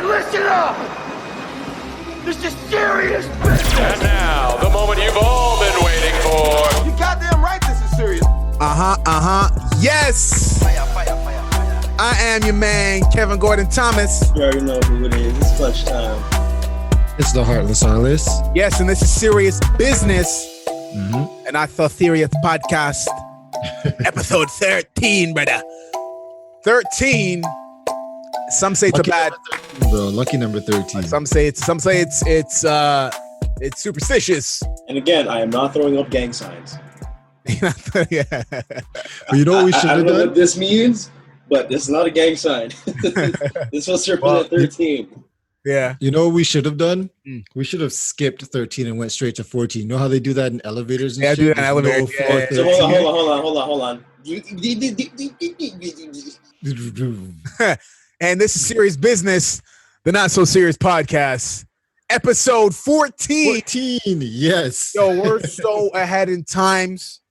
Everybody listen up! This is serious business! And now, the moment you've all been waiting for. You goddamn right this is serious. Yes! Fire. I am your man, Kevin Gordon Thomas. You already know who it is. It's clutch time. It's the heartless Arliss. Yes, and this is Serious Business. And I thought Serious Podcast, episode 13, brother. 13. Some say it's Lucky a bad. Bro, lucky number 13. Some say it's superstitious. And again, I am not throwing up gang signs. Yeah. But you know what we should I have don't know what done? this means, but this is not a gang sign. This was represent 13. Yeah. You know what we should have done? Mm. We should have skipped 13 and went straight to 14. You know how they do that in elevators and Yeah, shit? do that in There's elevators. no Yeah. So 13. hold on. And this is Serious Business, the Not So Serious Podcast, episode 14. 14, yes. Yo, we're so ahead in times.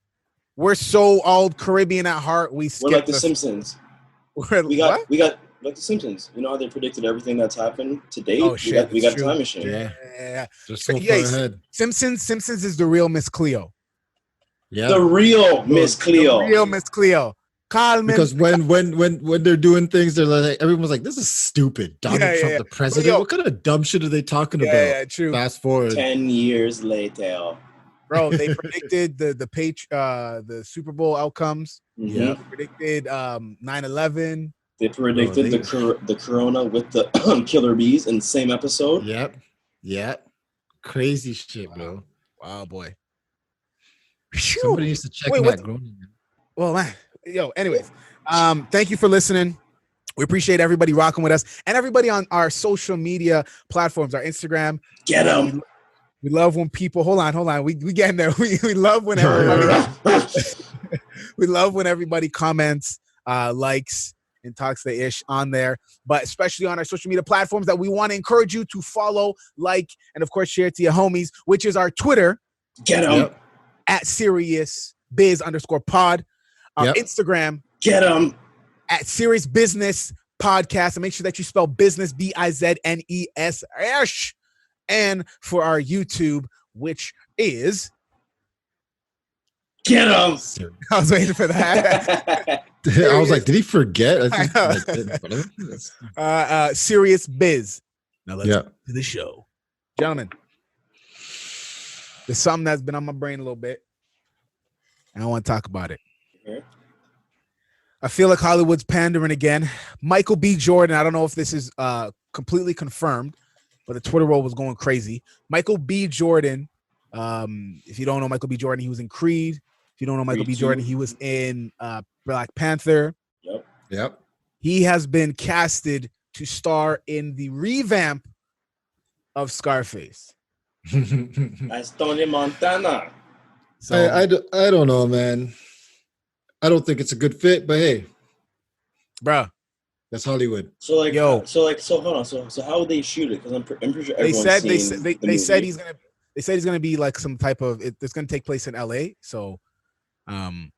We're so old Caribbean at heart. We're like the Simpsons. We got like the Simpsons. You know how they predicted everything that's happened to date? Oh, shit, We got a true. time machine. Yeah, Yeah. they're so far Yes. ahead. Simpsons is the real Miss Cleo. Yeah, The real Miss Cleo. The real Miss Cleo. Carmen. because when they're doing things, they're like, everyone's like, this is stupid. Donald Trump, the president. Yo. What kind of dumb shit are they talking about? Yeah, true. Fast forward. 10 years later. Bro, they predicted the Super Bowl outcomes. Yeah. They predicted 9/11. They predicted the corona with the killer bees in the same episode. Yep. Crazy shit, bro. Wow, boy. Somebody needs to check Wait, Matt what- Groening. Well, man, anyways, thank you for listening. We appreciate everybody rocking with us and everybody on our social media platforms, our Instagram. Get them. We love when people, hold on. We getting there. We love when everybody, we love when everybody comments, likes, and talks the ish on there, but especially on our social media platforms that we want to encourage you to follow, like, and of course, share it to your homies, which is our Twitter Get them. at SeriousBiz_pod. Our Instagram, Get them. at Serious Business Podcast, and make sure that you spell business Biznes. And for our YouTube, which is Get them. I was waiting for that. I was like, did he forget? I know. Serious Biz. Now let's get to the show, gentlemen. There's something that's been on my brain a little bit, and I want to talk about it. Okay. I feel like Hollywood's pandering again. Michael B. Jordan, I don't know if this is completely confirmed, but the Twitter world was going crazy. Michael B. Jordan, if you don't know Michael B. Jordan, he was in Creed. If you don't know Michael B. Jordan, he was in Black Panther. Yep. He has been casted to star in the revamp of Scarface. That's Tony Montana. So I don't know, man. I don't think it's a good fit, but hey, bro, that's Hollywood. So like, Yo. so hold on. So how would they shoot it? Because I'm pretty sure they everyone's said seen they said he's gonna be like some type of it's gonna take place in LA. So it's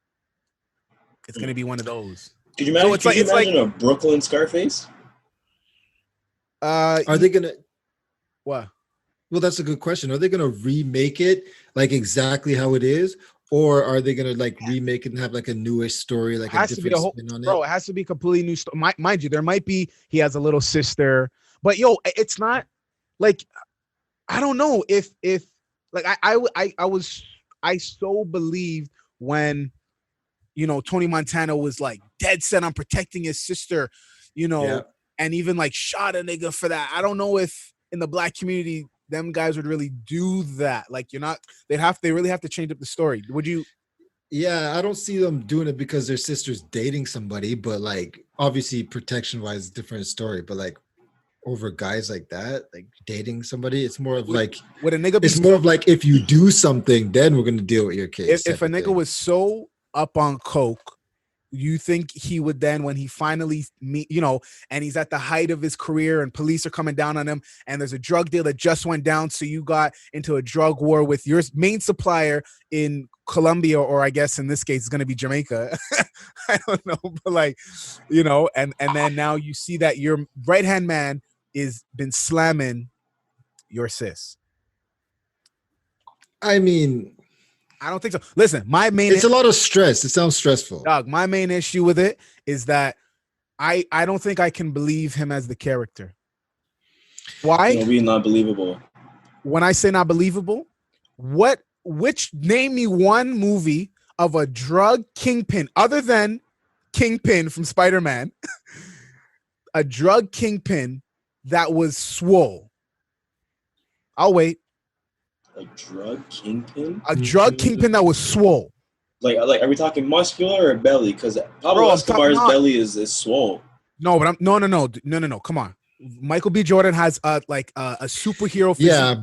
gonna be one of those. Could you imagine? So it's imagine a Brooklyn Scarface? Are they gonna? What? Well, that's a good question. Are they gonna remake it like exactly how it is, or are they gonna like remake it and have like a newish story, like a different spin on it? Bro, it has to be completely new story. Mind you, there might be he has a little sister, but yo, it's not like I don't know if like I so believed when Tony Montana was like dead set on protecting his sister, and even like shot a nigga for that. I don't know if in the black community them guys would really do that. Like they really have to change up the story. Would you? Yeah, I don't see them doing it because their sister's dating somebody, but like obviously protection wise, different story. But like over guys like that, like dating somebody, it's more of like would a nigga be it's more of like if you do something, then we're gonna deal with your case. If a nigga was so up on coke, you think he would then, when he finally meet, and he's at the height of his career and police are coming down on him and there's a drug deal that just went down, so you got into a drug war with your main supplier in Colombia, or I guess in this case it's going to be Jamaica. I don't know, but like, and then now you see that your right-hand man is been slamming your sis? I mean, I don't think so. Listen, my main it's a lot of stress. It sounds stressful. dog. My main issue with it is that I don't think I can believe him as the character. Why? It'll be not believable. When I say not believable, name me one movie of a drug kingpin other than Kingpin from Spider-Man, a drug kingpin that was swole. I'll wait. A drug kingpin? A drug kingpin that was swole. Like, are we talking muscular or belly? Because Pablo Escobar's belly is swole. No, but no. Come on, Michael B. Jordan has a superhero physique. Yeah,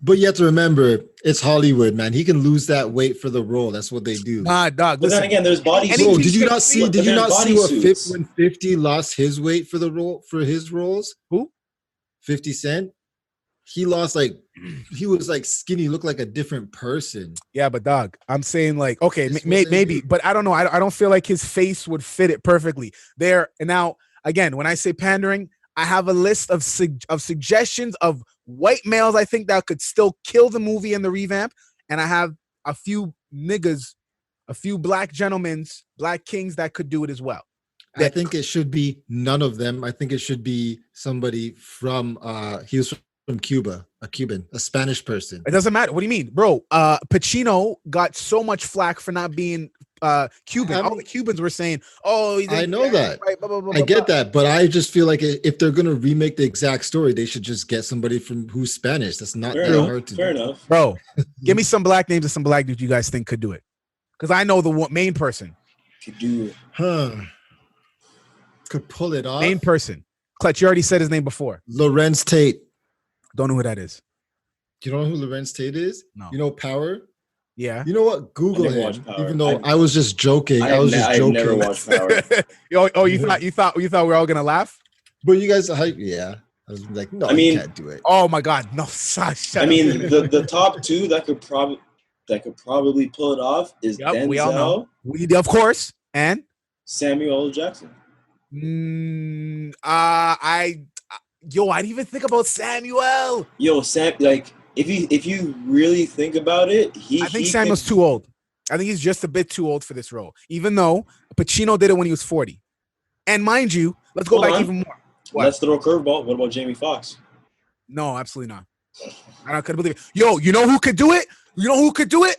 but you have to remember, it's Hollywood, man. He can lose that weight for the role. That's what they do. Nah, dog. But then again, there's body suits. Bro, did you not see? Did you not see what suits. when 50 lost his weight for the role for his roles? Who? 50 Cent. He lost he was skinny, looked like a different person. Yeah, but dog, I'm saying okay, maybe, but I don't know. I don't feel like his face would fit it perfectly there. And now again, when I say pandering, I have a list of suggestions of white males I think that could still kill the movie and the revamp, and I have a few niggas, a few black gentlemen, black kings that could do it as well. I think it should be none of them. I think it should be somebody from he was from Cuba, a Cuban, a Spanish person. It doesn't matter. What do you mean, bro? Pacino got so much flack for not being Cuban. All the Cubans were saying, "Oh, I know that. Right, blah, blah, blah, I get blah. that, but I just feel like if they're gonna remake the exact story, they should just get somebody from who's Spanish. That's not that hard to do. Fair enough, bro. Give me some black names and some black dudes you guys think could do it, because I know the main person could do it. Could pull it off. Main person. Clutch, you already said his name before. Lorenz Tate. Don't know who that is. Do you know who Lorenz Tate is? No. You know Power? Yeah. You know what? Google him. Even though I was just joking. I've never watched Power. You thought we were all gonna laugh? But you guys, I was like, no, you can't do it. Oh my God, no! Shut I mean, the top two that could probably pull it off is Denzel. We all know. Of course, and Samuel L. Jackson. I didn't even think about Samuel. If you really think about it, I think Samuel's too old. I think he's just a bit too old for this role. Even though Pacino did it when he was 40. And mind you, let's go back even more. What? Let's throw a curveball. What about Jamie Foxx? No, absolutely not. I couldn't believe it. Yo, you know who could do it? You know who could do it?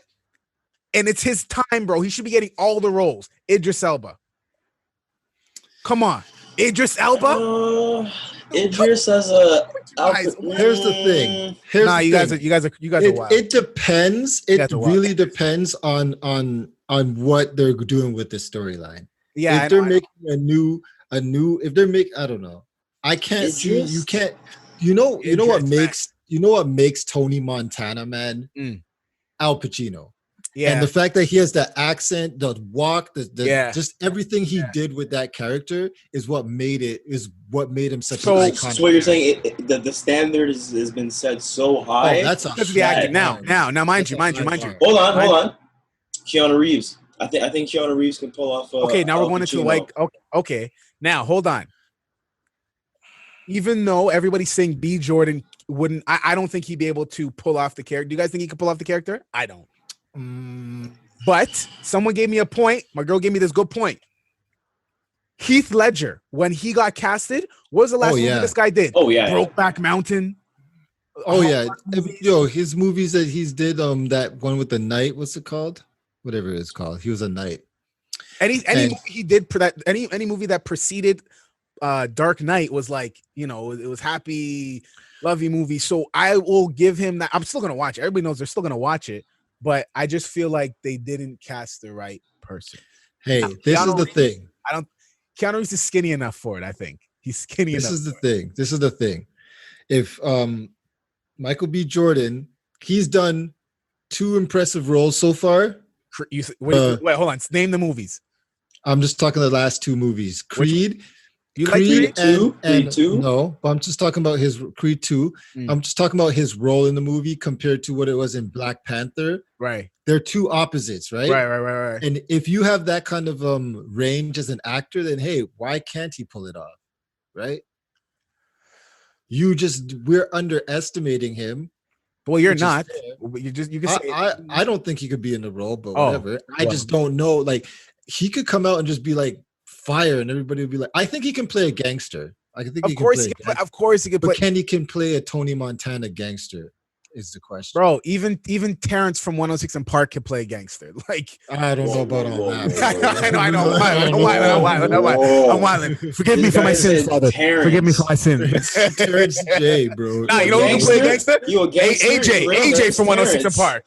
And it's his time, bro. He should be getting all the roles. Idris Elba. Come on. Idris Elba? Idris as a. Here's the thing. You guys are wild. It depends. It really depends on what they're doing with the storyline. Yeah, if they're making a new. If they're making, I don't know. I can't see. You can't. You know what makes Tony Montana, man? Al Pacino. Yeah, and the fact that he has the accent, the walk, just everything he did with that character is what made him such an icon. So what you're saying, the standard has been set so high. Oh, that's the acting now. Mind you. Hold on. Keanu Reeves. I think Keanu Reeves can pull off. Okay, now we're going into okay. Now hold on. Even though everybody's saying B. Jordan wouldn't, I don't think he'd be able to pull off the character. Do you guys think he could pull off the character? I don't. But someone gave me a point. My girl gave me this good point. Heath Ledger, when he got casted, what was the last movie this guy did? Oh yeah, Brokeback Mountain. Oh yeah, his movies that he's did. That one with the knight. What's it called? Whatever it's called. He was a knight. Any movie he did that any movie that preceded Dark Knight was it was happy, lovey movie. So I will give him that. I'm still gonna watch it. Everybody knows they're still gonna watch it. But I just feel like they didn't cast the right person. Hey, this is the thing. Keanu Reeves is skinny enough for it, I think. He's skinny enough. This is the thing. If Michael B. Jordan, he's done 2 impressive roles so far. Wait, hold on. Name the movies. I'm just talking the last 2 movies. Creed. You like Creed 2? No, but I'm just talking about his Creed 2. I'm just talking about his role in the movie compared to what it was in Black Panther. Right. They're 2 opposites, right? Right. And if you have that kind of range as an actor, then hey, why can't he pull it off? Right? we're underestimating him. Well, you're not. You can say I don't think he could be in the role, but Oh, whatever. I just don't know. Like, he could come out and just be like fire, and everybody would be like, I think he can play a gangster. I think of course he can play. But can he play a Tony Montana gangster? Is the question, bro. Even Terrence from 106 and Park can play a gangster. Like, I don't know about all that. I know. I'm wilding. Forgive me for my sins, Father. Forgive me for my sins. Terrence J, bro. Nah, you know who can play a gangster? You a gangster? AJ from 106 and Park.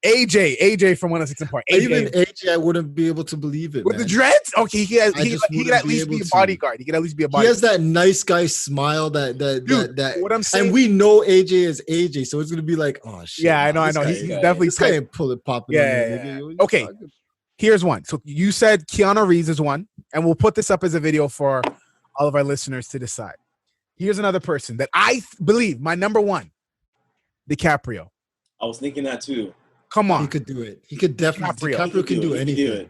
AJ from 106 and Park. Even AJ, I wouldn't be able to believe it. With man. the dreads? Okay, he could at least be a bodyguard. He could at least be a bodyguard. He has that nice guy smile that what I'm saying, and we know AJ is AJ, so it's gonna be like, oh shit. Yeah, I know. He's definitely this guy ain't popping. Yeah. Okay. Here's one. So you said Keanu Reeves is one, and we'll put this up as a video for all of our listeners to decide. Here's another person that I believe my number one, DiCaprio. I was thinking that too. Come on. He could do it. He could definitely. DiCaprio can do anything.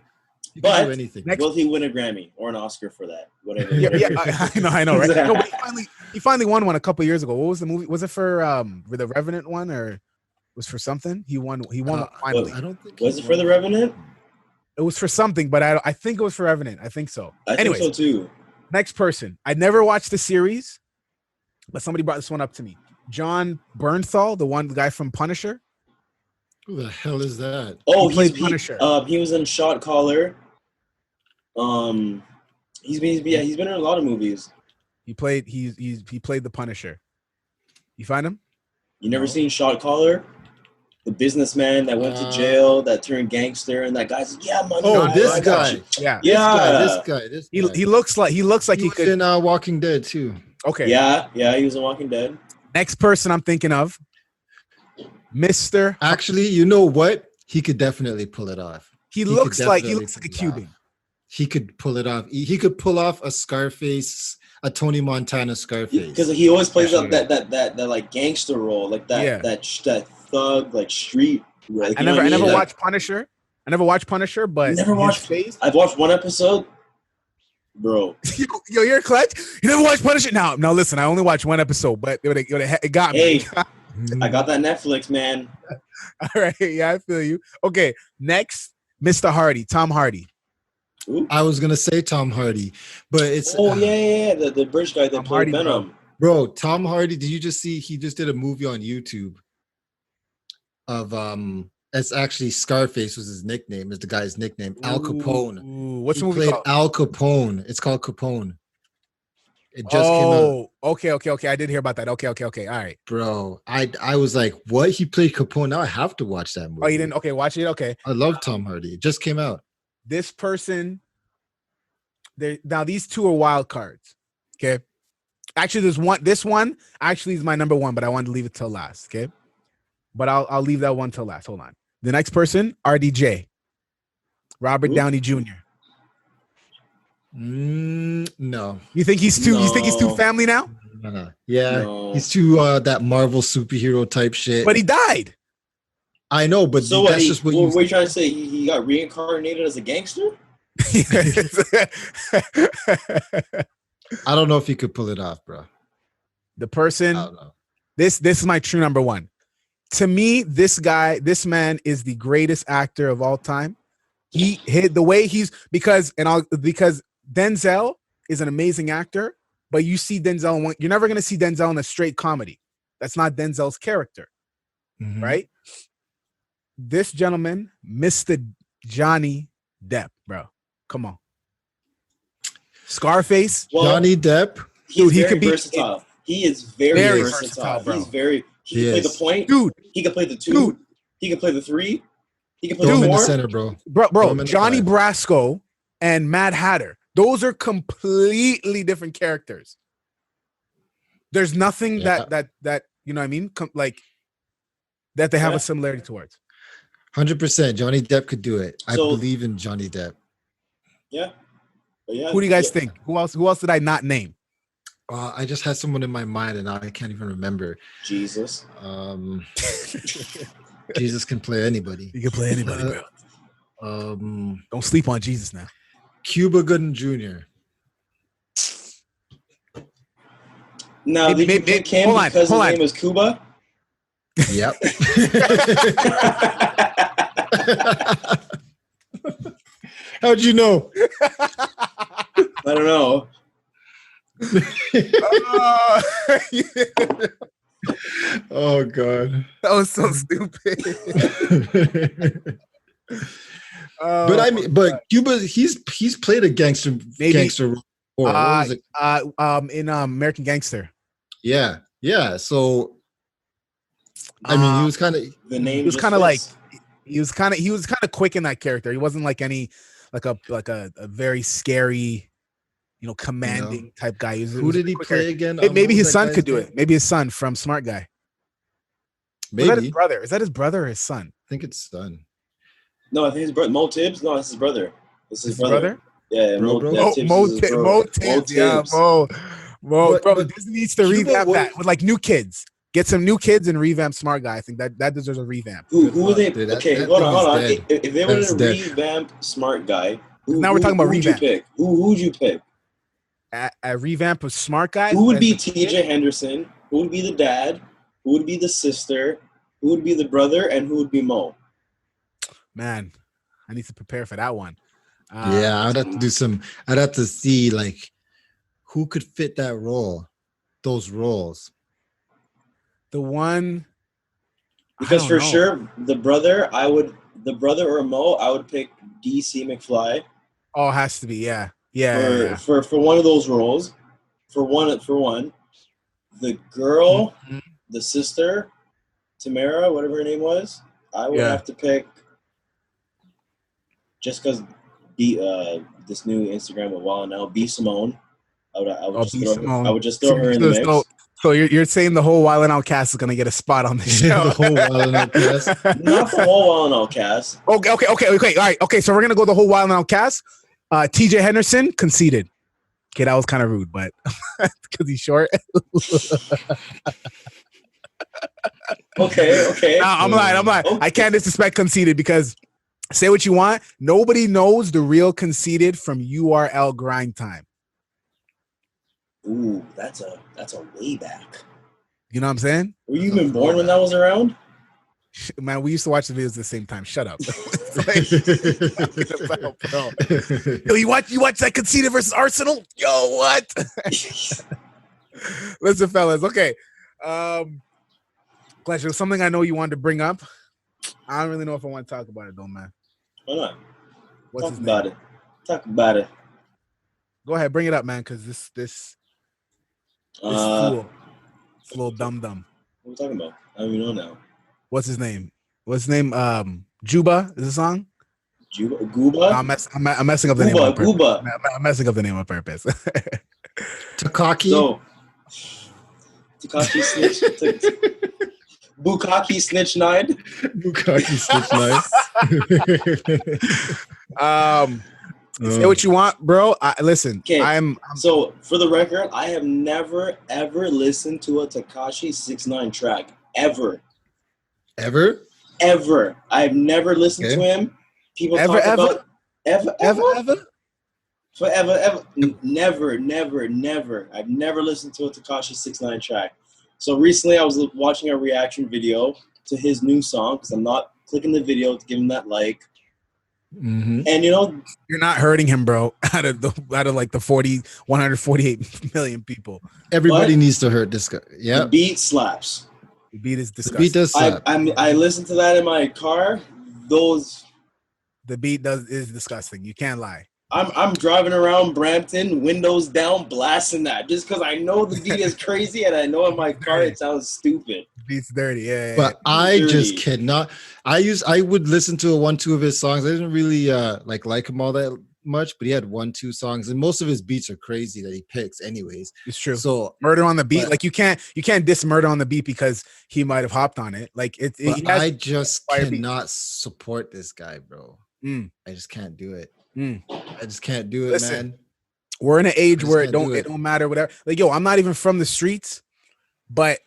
He can do anything. Will he win a Grammy or an Oscar for that? Whatever. I know, right? No, but he finally won one a couple years ago. What was the movie? Was it for the Revenant one, or was for something? He won finally. I don't think. Was it for the Revenant? It was for something, but I think it was for Revenant. I think so. Anyways, think so too. Next person. I never watched the series, but somebody brought this one up to me. John Bernthal, the guy from Punisher. Who the hell is that? Oh, he played Punisher. He was in Shot Caller. He's been in a lot of movies. He played the Punisher. You find him? You never seen Shot Caller? The businessman that went to jail, that turned gangster, and that guy's money. Oh, this guy. Yeah. This guy. He looks like he could in Walking Dead too. Okay. Yeah, he was in Walking Dead. Next person I'm thinking of, Mr. Actually, you know what? He could definitely pull it off. He looks like a Cuban. He could pull it off. He could pull off a Scarface, a Tony Montana Scarface. Because he always plays up that like gangster role, like that thug, like street. Like, I never watched Punisher. But I've watched one episode. Bro, yo, you're clutch. You never watched Punisher? Now, listen. I only watched one episode, but it got me. Hey, I got that Netflix, man. All right, yeah, I feel you. Okay, next, Mr. Hardy, Tom Hardy. Ooh. I was gonna say Tom Hardy, but it's the British guy that played Venom. Bro, Tom Hardy. Did you just see? He just did a movie on YouTube. Of it's actually Scarface was his nickname. Is the guy's nickname Al Capone? What's the movie called? Al Capone. It's called Capone. It just came out. Okay. I did hear about that. Okay. All right, bro. I was like, what? He played Capone. Now I have to watch that movie. Oh, you didn't? Okay, watch it. Okay. I love Tom Hardy. It just came out. This person. Now these two are wild cards. Okay. Actually, there's one. This one actually is my number one, but I wanted to leave it till last. Okay. But I'll leave that one till last. Hold on. The next person, RDJ, Robert Downey Jr. No. You think he's too? No. You think he's too family now? Yeah, he's too that Marvel superhero type shit. But he died. I know, but so that's just what you're trying to say. He got reincarnated as a gangster. I don't know if he could pull it off, bro. The person. I don't know. This is my true number one. To me, this man is the greatest actor of all time. He hit the way because Denzel is an amazing actor, but you see Denzel you're never going to see Denzel in a straight comedy. That's not Denzel's character, right? This gentleman, Mr. Johnny Depp, bro. Come on. Scarface. Well, Johnny Depp. Dude, he could be versatile. He is very versatile, bro. He can play the point. Dude. He can play the two. Dude. He can play the three. He can play the four. In the center, bro. Bro, Johnny Brasco and Mad Hatter. Those are completely different characters. There's nothing that you know what I mean? Like that they have a similarity towards. 100%. Johnny Depp could do it. I believe in Johnny Depp. Yeah. Who do you guys think? Who else did I not name? I just had someone in my mind and now I can't even remember. Jesus. Jesus can play anybody. He can play anybody, bro. Don't sleep on Jesus now. Cuba Gooding Jr. Now, did you pick him because his name is Cuba? Yep. How'd you know? I don't know. Oh God, that was so stupid. But I mean, but Cuba, he's played a gangster role before. In American Gangster. Yeah. So I mean, he was kind of the name. He was kind of like he was kind of quick in that character. He wasn't like a very scary, commanding type guy. Who did he play again? Maybe his son could do it. Maybe his son from Smart Guy. Maybe. Is that his brother? Is that his brother or his son? I think it's son. No, I think his brother. Mo Tibbs? No, it's his brother. It's his brother? Yeah, Mo Tibbs. Yeah, Mo. Bro, Disney needs to revamp that with like new kids. Get some new kids and revamp Smart Guy. I think that deserves a revamp. Who are they? Dude, hold on. If they were to revamp Smart Guy, now we're talking about revamp. Who would you pick? A revamp of Smart Guy? Who would be TJ Henderson? Who would be the dad? Who would be the sister? Who would be the brother? And who would be Mo? Man, I need to prepare for that one. Yeah, I'd have to do some. I'd have to see like who could fit that role, those roles. The one, because for sure the brother or Mo, I would pick DC McFly. Oh, it has to be, yeah. For one of those roles, for one, the girl, the sister, Tamara, whatever her name was, I would have to pick. Just because this new Instagram with Wild now, B Simone, I would just throw her in the mix. So you're saying the whole Wild 'N Out cast is gonna get a spot on the show? The whole Wild 'N Out cast, not the whole Wild 'N Out cast. Okay. All right. Okay, so we're gonna go the whole Wild 'N Out cast. TJ Henderson conceded. Okay, that was kind of rude, but because he's short. Okay. Nah, I'm lying. Okay. I can't disrespect conceded because say what you want. Nobody knows the real conceded from URL Grind Time. Ooh, that's a way back. You know what I'm saying? Were you even born when that was around? Man, we used to watch the videos at the same time. Shut up. Yo, you watch that conceded versus Arsenal? Yo, what? Listen, fellas. Okay. Clash, there's something I know you wanted to bring up. I don't really know if I want to talk about it though, man. Why not? Talk about it. Go ahead, bring it up, man, because this fool. It's a little dumb. What are we talking about? I don't even know now. What's his name? Juba is the song? Gooba? I'm messing up the name on purpose. I'm messing up the name on purpose. Takaki? Takashi Snitch. Bukaki Snitch 9. Bukaki Snitch 9. Say what you want, bro. Listen, okay. I'm so for the record, I have never ever listened to a Tekashi 6ix9ine track ever. Ever? I've never listened to him. People talk about ever. Forever. Never. I've never listened to a Tekashi 6ix9ine track. So recently, I was watching a reaction video to his new song because I'm not clicking the video to give him that like. Mm-hmm. And you're not hurting him, bro. Out of like the 148 million people, everybody needs to hurt this guy. Yeah, the beat slaps. The beat is disgusting. The beat does slap. I listen to that in my car. The beat is disgusting. You can't lie. I'm driving around Brampton, windows down, blasting that just because I know the beat is crazy and I know in my car it sounds stupid. Beat's dirty, yeah. But I just cannot. I would listen to 1-2 of his songs. I didn't really like him all that much, but he had 1-2 songs, and most of his beats are crazy that he picks, anyways. It's true. So Murder on the Beat, like you can't diss Murder on the Beat because he might have hopped on it. Like I just cannot support this guy, bro. I just can't do it. I just can't do it. Listen, man. We're in an age where it don't matter, whatever. Like, yo, I'm not even from the streets, but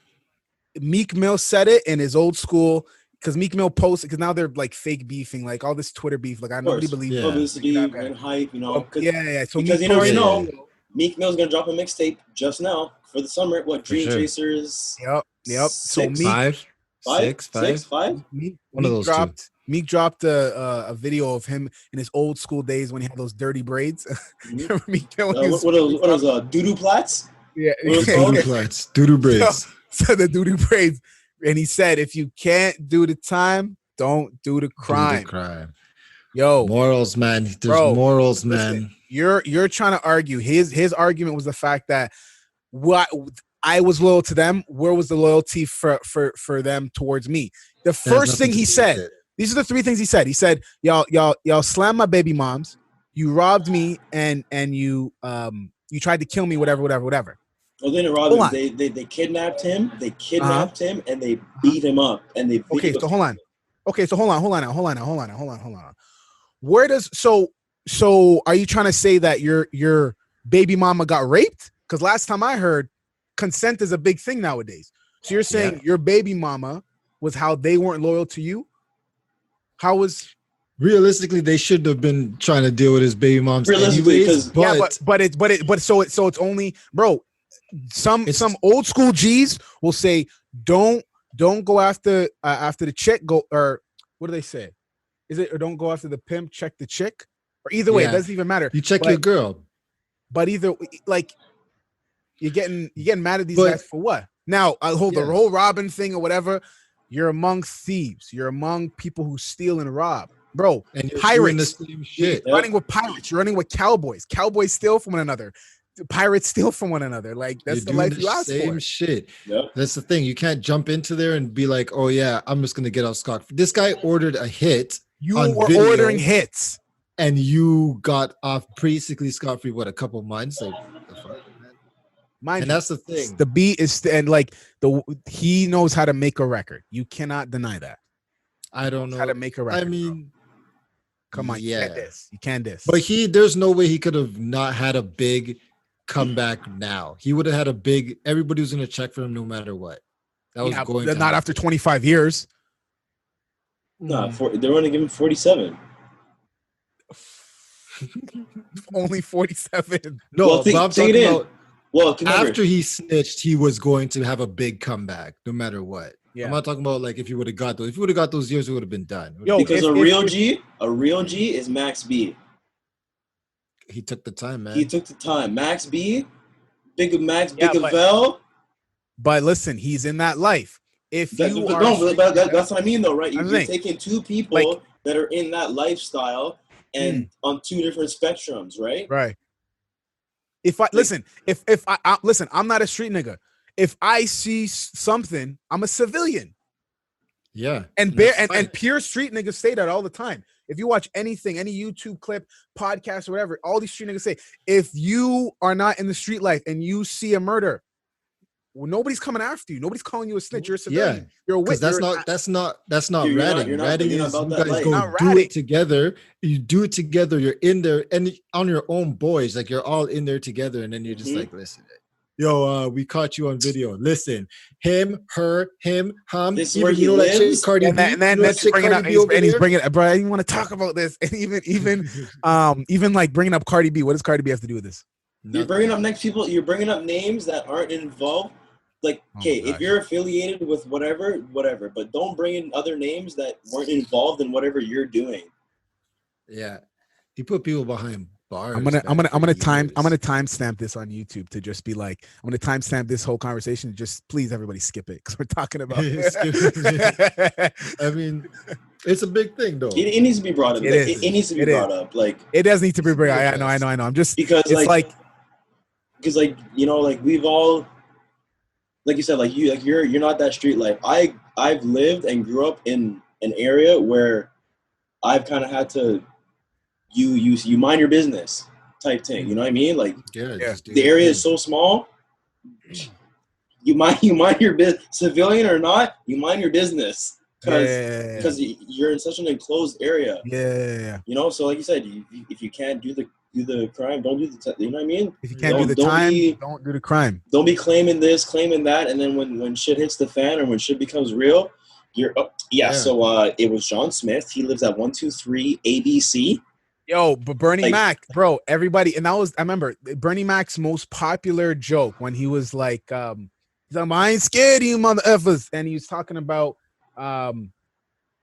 Meek Mill said it in his old school because Meek Mill posted because now they're like fake beefing, like all this Twitter beef. Like nobody believes publicity and hype, you know. Yeah. So because you never know. Meek Mill's gonna drop a mixtape just now for the summer. What, Dream sure. Chasers? Yep. So Six? Meek, Five, six, five. One of those two. Meek dropped a video of him in his old school days when he had those dirty braids. Remember Meek when he was- What are those doo-doo plats? Yeah, What was it called? Doo-doo plats, doo-doo braids. So the doo-doo braids. And he said, if you can't do the time, don't do the crime. Do the crime. Yo, Morals, man. There's bro, morals, listen, man. you're trying to argue. His argument was the fact that what I was loyal to them. Where was the loyalty for them towards me? The first thing he said. These are the three things he said. He said, y'all slammed my baby moms. You robbed me and you tried to kill me. Whatever. Well, they didn't rob him. They kidnapped him. They kidnapped him and they beat him up. And they hold on. Hold on. Where does so are you trying to say that your baby mama got raped? Because last time I heard, consent is a big thing nowadays. So you're saying your baby mama was how they weren't loyal to you? How was realistically they should have been trying to deal with his baby moms anyways, but it's only, bro, some old school G's will say don't go after the chick, go, or what do they say? Is it, or don't go after the pimp, check the chick? Or either way, it doesn't even matter. You check your girl. But either, like, you're getting mad at these guys for what? Now, the whole robbing thing or whatever, you're among thieves. You're among people who steal and rob. Bro, and pirates. The same shit. You're running with pirates. You're running with cowboys. Cowboys steal from one another. Pirates steal from one another. Like, that's the life you ask for. Same shit. Yep. That's the thing. You can't jump into there and be like, oh yeah, I'm just gonna get out scot. This guy ordered a hit. You were ordering hits. And you got off basically scot-free, what, a couple months? Like, the fuck, man? And that's the thing. The beat is, and like, he knows how to make a record. You cannot deny that. I don't know how to make a record. I mean, come on, you can't diss. But there's no way he could have not had a big comeback now. He would have had a big, everybody was going to check for him no matter what. That was going to not happen. After 25 years. No, they were only giving 47. Only 47. No, well, I'm talking about. Well, after he snitched, he was going to have a big comeback, no matter what. Yeah. I'm not talking about like if you would have got those. If you would have got those years, it would have been done. Because a real G is Max B. He took the time, man. He took the time. Max B, Big of L. But listen, he's in that life. That's what I mean, though, right? You're taking two people that are in that lifestyle and on two different spectrums, right? Right. If I listen, I'm not a street nigga. If I see something, I'm a civilian. Yeah. And pure street niggas say that all the time. If you watch anything, any YouTube clip, podcast, or whatever, all these street niggas say, if you are not in the street life and you see a murder, well, nobody's coming after you. Nobody's calling you a snitch. You're a civilian. Yeah. You're a witness. That's not ratting. Ratting is you guys go do it together. You do it together. You're in there and on your own boys. Like you're all in there together. And then you're just like, listen, yo, we caught you on video. Listen, him, her, him, This is where he lives. Cardi B. And then he's bringing it. Bro, I didn't want to talk about this. And even like bringing up Cardi B. What does Cardi B have to do with this? You're bringing up next people. You're bringing up names that aren't involved. Like, okay, if you're affiliated with whatever, but don't bring in other names that weren't involved in whatever you're doing. Yeah, he put people behind bars. I'm gonna timestamp this on YouTube to just be like, I'm gonna timestamp this whole conversation. Just please, everybody, skip it because we're talking about. I mean, it's a big thing, though. It needs to be brought up. It needs to be brought up. Like it does need to be brought. I know. I'm just because because you know, like we've all. Like you said, like you're not that street life. I've lived and grew up in an area where I've kind of had to you mind your business type thing. You know what I mean? Like the area is so small. You mind your business, civilian or not. You mind your business because you're in such an enclosed area. Yeah. You know, so like you said, if you can't do the crime, don't do the you know what I mean? If you can't do the time, don't do the crime. Don't be claiming this, claiming that, and then when shit hits the fan or when shit becomes real, you're So it was John Smith. He lives at 123 ABC. Yo, but Bernie Like- Mac, bro, everybody, and I remember Bernie Mac's most popular joke when he was like, he's like, I ain't scared of you mother effers, and he was talking about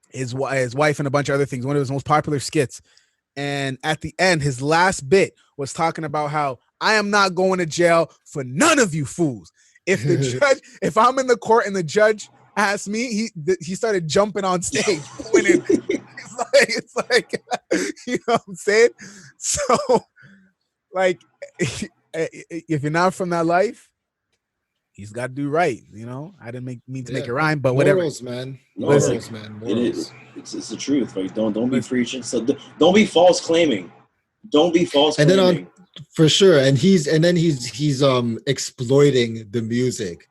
his wife and a bunch of other things. One of his most popular skits, and at the end, his last bit was talking about how I am not going to jail for none of you fools. If the judge, if I'm in the court and the judge asked me, he started jumping on stage, winning. It's like, you know what I'm saying? So, like, if you're not from that life, he's got to do right. You know, I didn't mean to make it rhyme, but whatever. Morals, man. Listen, Morals, man. It Morals. is. It's the truth. Like don't be preaching. So don't be false claiming. Don't be false And claiming. then for sure, and he's exploiting the music.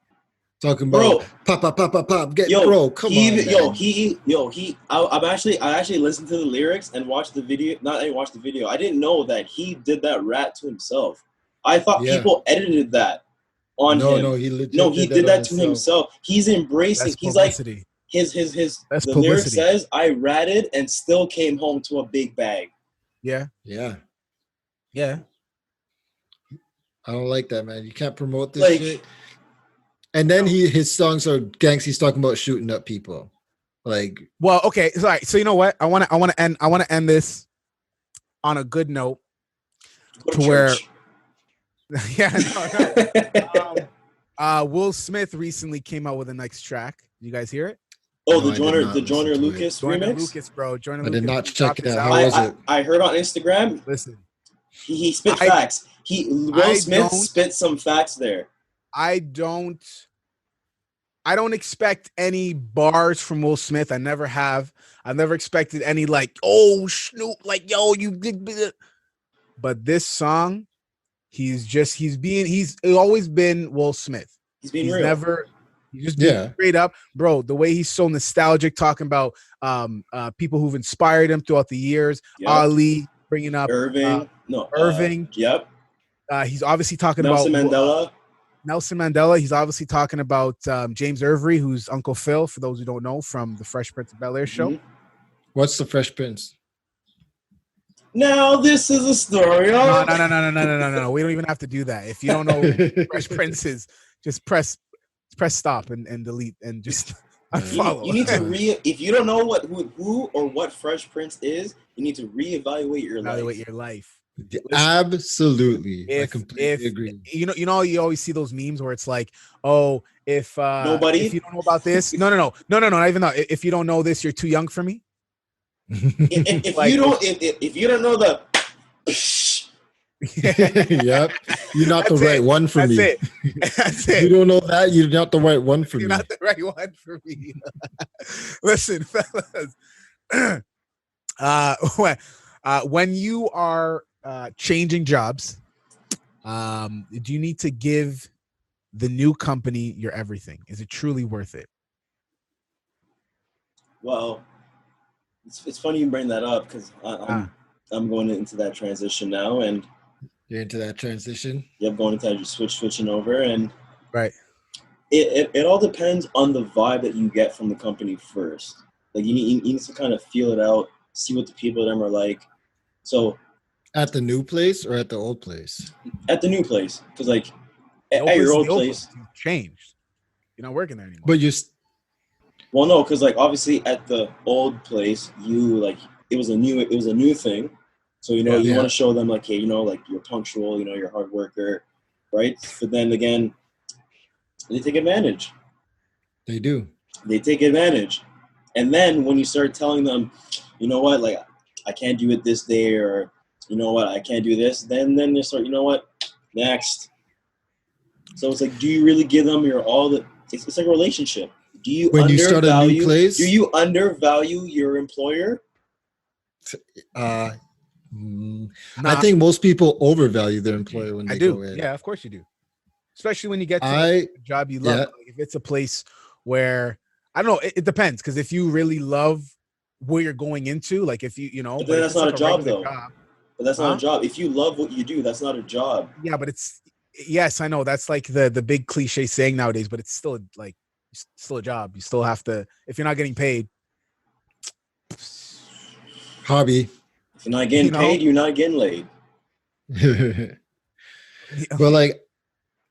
Talking about pop, pop, pop, pop, pop. Come on, man. I actually listened to the lyrics and watched the video. Not I watched the video. I didn't know that he did that rap to himself. I thought people edited that on him. No, he legit he did that to himself. He's embracing. That's he's publicity. like his. That's the publicity. lyric says, "I ratted and still came home to a big bag." Yeah. I don't like that, man. You can't promote this shit. And then his songs are gangs. He's talking about shooting up people. Like, well, okay, all right. So you know what? I want to end this on a good note, to where, Will Smith recently came out with a next track. Did you guys hear it? Oh, No, the Joyner Lucas remix. Lucas, bro. Joyner I did Lucas not check it out. How I, was it? I heard on Instagram. Listen, he spit facts. Will Smith spit some facts there. I don't expect any bars from Will Smith. I never have. I've never expected any like, oh Snoop, like yo, you did. But this song, he's always been Will Smith. He's being real. He's just being straight up, bro. The way he's so nostalgic, talking about people who've inspired him throughout the years. Yep. Ali, bringing up Irving. Yep. He's obviously talking Nelson about Mandela. Nelson Mandela. He's obviously talking about James Irvry, who's Uncle Phil, for those who don't know, from the Fresh Prince of Bel-Air show. What's the Fresh Prince? Now this is a story. No. We don't even have to do that. If you don't know who Fresh Prince is, just press stop and delete and just unfollow. You need to if you don't know who or what Fresh Prince is, you need to reevaluate your life. Absolutely. I completely agree. You know, you always see those memes where it's like, oh, if you don't know about this, no, not even that. If you don't know this, you're too young for me. If you don't know the yep, you're not the right one for me. That's it. You don't know that, you're not the right one for me. You're not the right one for me. Listen, fellas. When you are changing jobs, do you need to give the new company your everything? Is it truly worth it? Well, it's funny you bring that up because I'm going into that transition now, and you're into that transition. Yep, going into that switching over, and right. It all depends on the vibe that you get from the company first. Like you need to kind of feel it out, see what the people of them are like. So, at the new place or at the old place? At the new place, because like at your old place, you changed. You're not working there anymore. But you. Well, no, because like obviously at the old place, it was a new thing. So you want to show them like, hey, like you're punctual, you're a hard worker, right? But then again, they take advantage. They do. They take advantage, and then when you start telling them, you know what, like I can't do it this day, or you know what, I can't do this, then they start, you know what, next. So it's like, do you really give them your all? It's like a relationship. Do you when you start a new place? Do you undervalue your employer? I think most people overvalue their employer when they go in. Yeah, of course you do. Especially when you get to a job you love. Yeah. Like if it's a place where I don't know, it depends. Because if you really love where you're going into, like if you but then that's not a job though. But that's not a job. If you love what you do, that's not a job. Yeah, but yes, I know that's like the big cliche saying nowadays, but it's still like still a job. You still have to, if you're not getting paid. Hobby. If you're not getting paid, you're not getting laid. But like,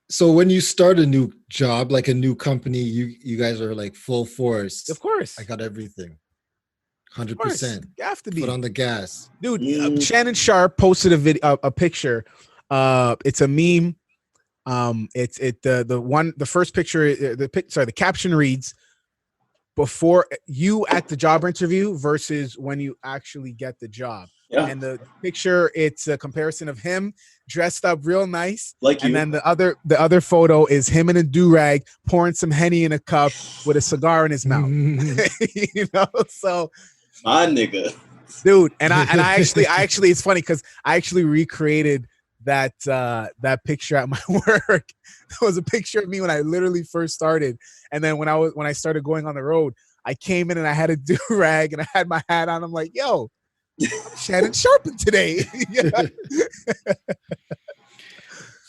so when you start a new job, like a new company, you guys are like full force. Of course. I got everything. 100%. You have to be. Foot on the gas. Dude, Shannon Sharp posted a picture. It's a meme. The first picture, the caption reads, before you at the job interview versus when you actually get the job. Yeah. And the picture, it's a comparison of him dressed up real nice. Like and you. then the other photo is him in a do-rag pouring some Henny in a cup with a cigar in his mouth. You know, so my nigga. Dude, and I actually it's funny because I actually recreated that picture at my work. There was a picture of me when I literally first started, and then when I started going on the road, I came in and I had a do-rag and I had my hat on. I'm like, yo, Shannon Sharpen today.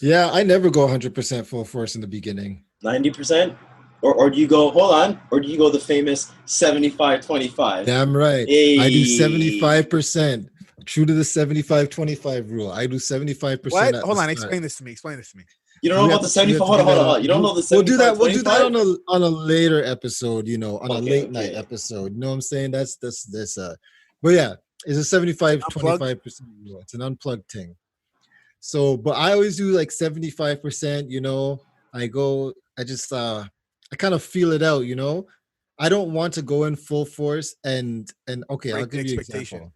Yeah, I never go 100% full force in the beginning. 90%? Or do you go, hold on, or do you go the famous 75-25? Damn right. Hey. I do 75%. True to the 75-25 rule. I do 75%. What? Hold on, explain this to me. You don't know about the 75? Hold on. You don't know the 75? We'll do that on a later episode, you know, on a late night episode. You know what I'm saying? That's but yeah, it's a 75-25% rule. It's an unplugged thing. So, but I always do like 75%, you know. I kind of feel it out, you know. I don't want to go in full force and okay, I'll give you an example.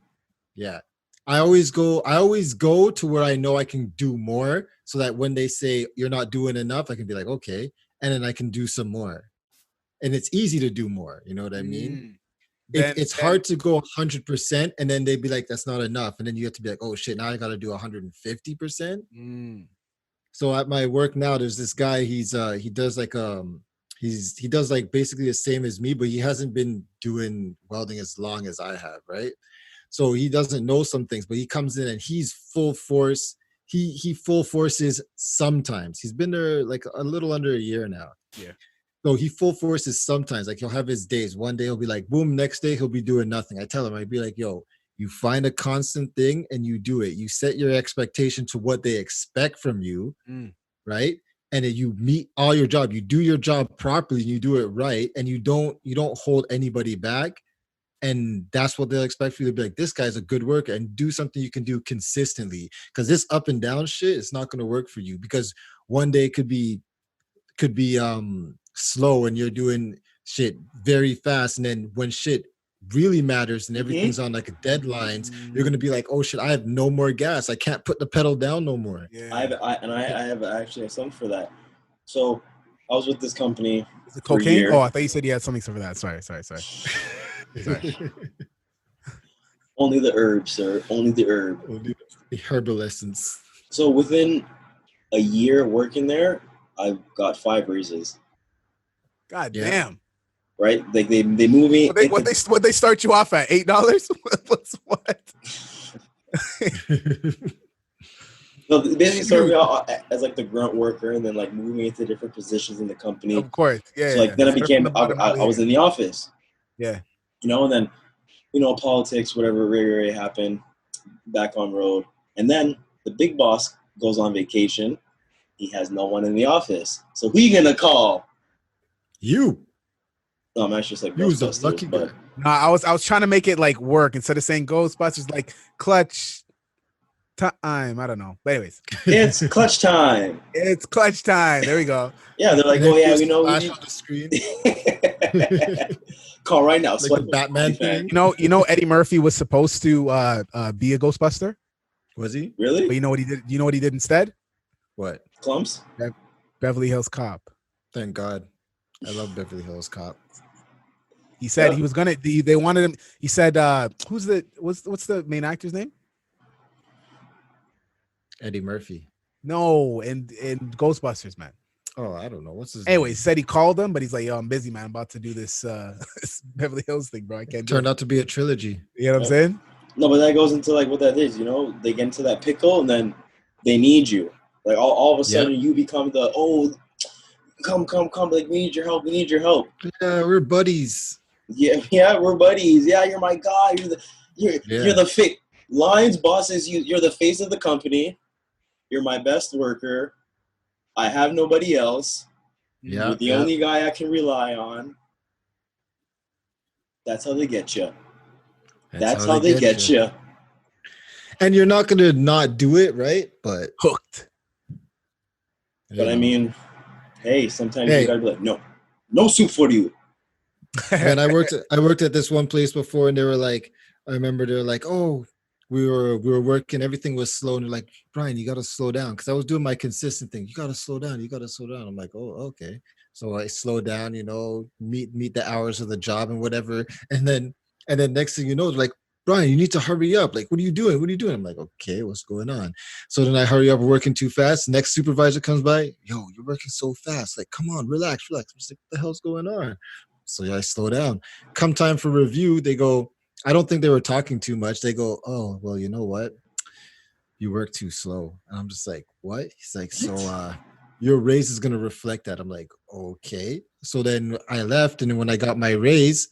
Yeah. I always go to where I know I can do more so that when they say you're not doing enough, I can be like, okay, and then I can do some more. And it's easy to do more, you know what I mean? It's hard to go 100% and then they'd be like, that's not enough. And then you have to be like, oh shit, now I got to do 150%. So at my work now, there's this guy, he does like basically the same as me, but he hasn't been doing welding as long as I have, right? So he doesn't know some things, but he comes in and he's full force. He full forces sometimes. He's been there like a little under a year now. Yeah. So he full forces sometimes. Like he'll have his days. One day he'll be like, boom. Next day he'll be doing nothing. I tell him, I'd be like, yo, you find a constant thing and you do it. You set your expectation to what they expect from you, right? And then you meet all your job. You do your job properly and you do it right, and you don't hold anybody back. And that's what they'll expect for you to be like, this guy's a good worker, and do something you can do consistently. Because this up and down shit is not going to work for you, because one day could be slow and you're doing shit very fast. And then when shit really matters and everything's on like deadlines, you're going to be like, oh shit, I have no more gas. I can't put the pedal down no more. Yeah. I have actually something for that. So I was with this company. Is it cocaine? Oh, I thought you said you had something for that. Sorry. Sorry. Only the herb, sir. Only the herb. Only the herbal essence. So within a year working there, I got 5 raises. God damn. Right? Like they move me. What they start you off at? $8? What's what? No, they basically started me out as like the grunt worker, and then like moving into different positions in the company. Of course, yeah. So like then I was in the office. Yeah. You know, and then, you know, politics, whatever, really happened, back on road. And then the big boss goes on vacation. He has no one in the office. So who you gonna call? You. No, I'm actually just like you was a lucky guy. No, I was trying to make it like work instead of saying Ghostbusters, like clutch time. I don't know. But anyways. It's clutch time. It's clutch time. There we go. Yeah, they're like, oh yeah, we know. Flash on the screen. Call right now. Like the Batman thing. You know Eddie Murphy was supposed to be a Ghostbuster. Was he? Really? But you know what he did? You know what he did instead? What? Clumps? Beverly Hills Cop. Thank God. I love Beverly Hills Cop. He said he was gonna. They wanted him. He said, "What's the main actor's name?" Eddie Murphy. No, in Ghostbusters, man. Oh, I don't know. What's his Anyway, name? said he called him, but he's like, yo, I'm busy, man. I'm about to do this, this Beverly Hills thing, bro. I can't do it. Turned out to be a trilogy. You know what I'm saying? No, but that goes into like what that is, you know? They get into that pickle and then they need you. Like all of a sudden you become the, come. Like, we need your help. Yeah, we're buddies. Yeah, we're buddies. Yeah, you're my guy. You're the fit. Line's boss is you. You're the face of the company. You're my best worker. I have nobody else. Yeah, You're the only guy I can rely on. That's how they get you. That's how they get you. And you're not gonna not do it, right? But Hooked. But I mean, hey, sometimes you gotta be like, no soup for you. And I worked at this one place before, and they were like, I remember they were like, oh, we were working, everything was slow, and they're like, Brian, you gotta slow down, because I was doing my consistent thing. You gotta slow down. I'm like, oh, okay. So I slow down, meet the hours of the job and whatever, and then next thing you know, they're like, Brian, you need to hurry up. Like, what are you doing? I'm like, okay, what's going on? So then I hurry up, working too fast. Next supervisor comes by, yo, you're working so fast. Like, come on, relax. I'm just like, what the hell's going on? So yeah, I slow down. Come time for review, they go, I don't think they were talking too much. They go, oh, well, you know what? You work too slow. And I'm just like, what? He's like, so your raise is going to reflect that. I'm like, okay. So then I left, and then when I got my raise,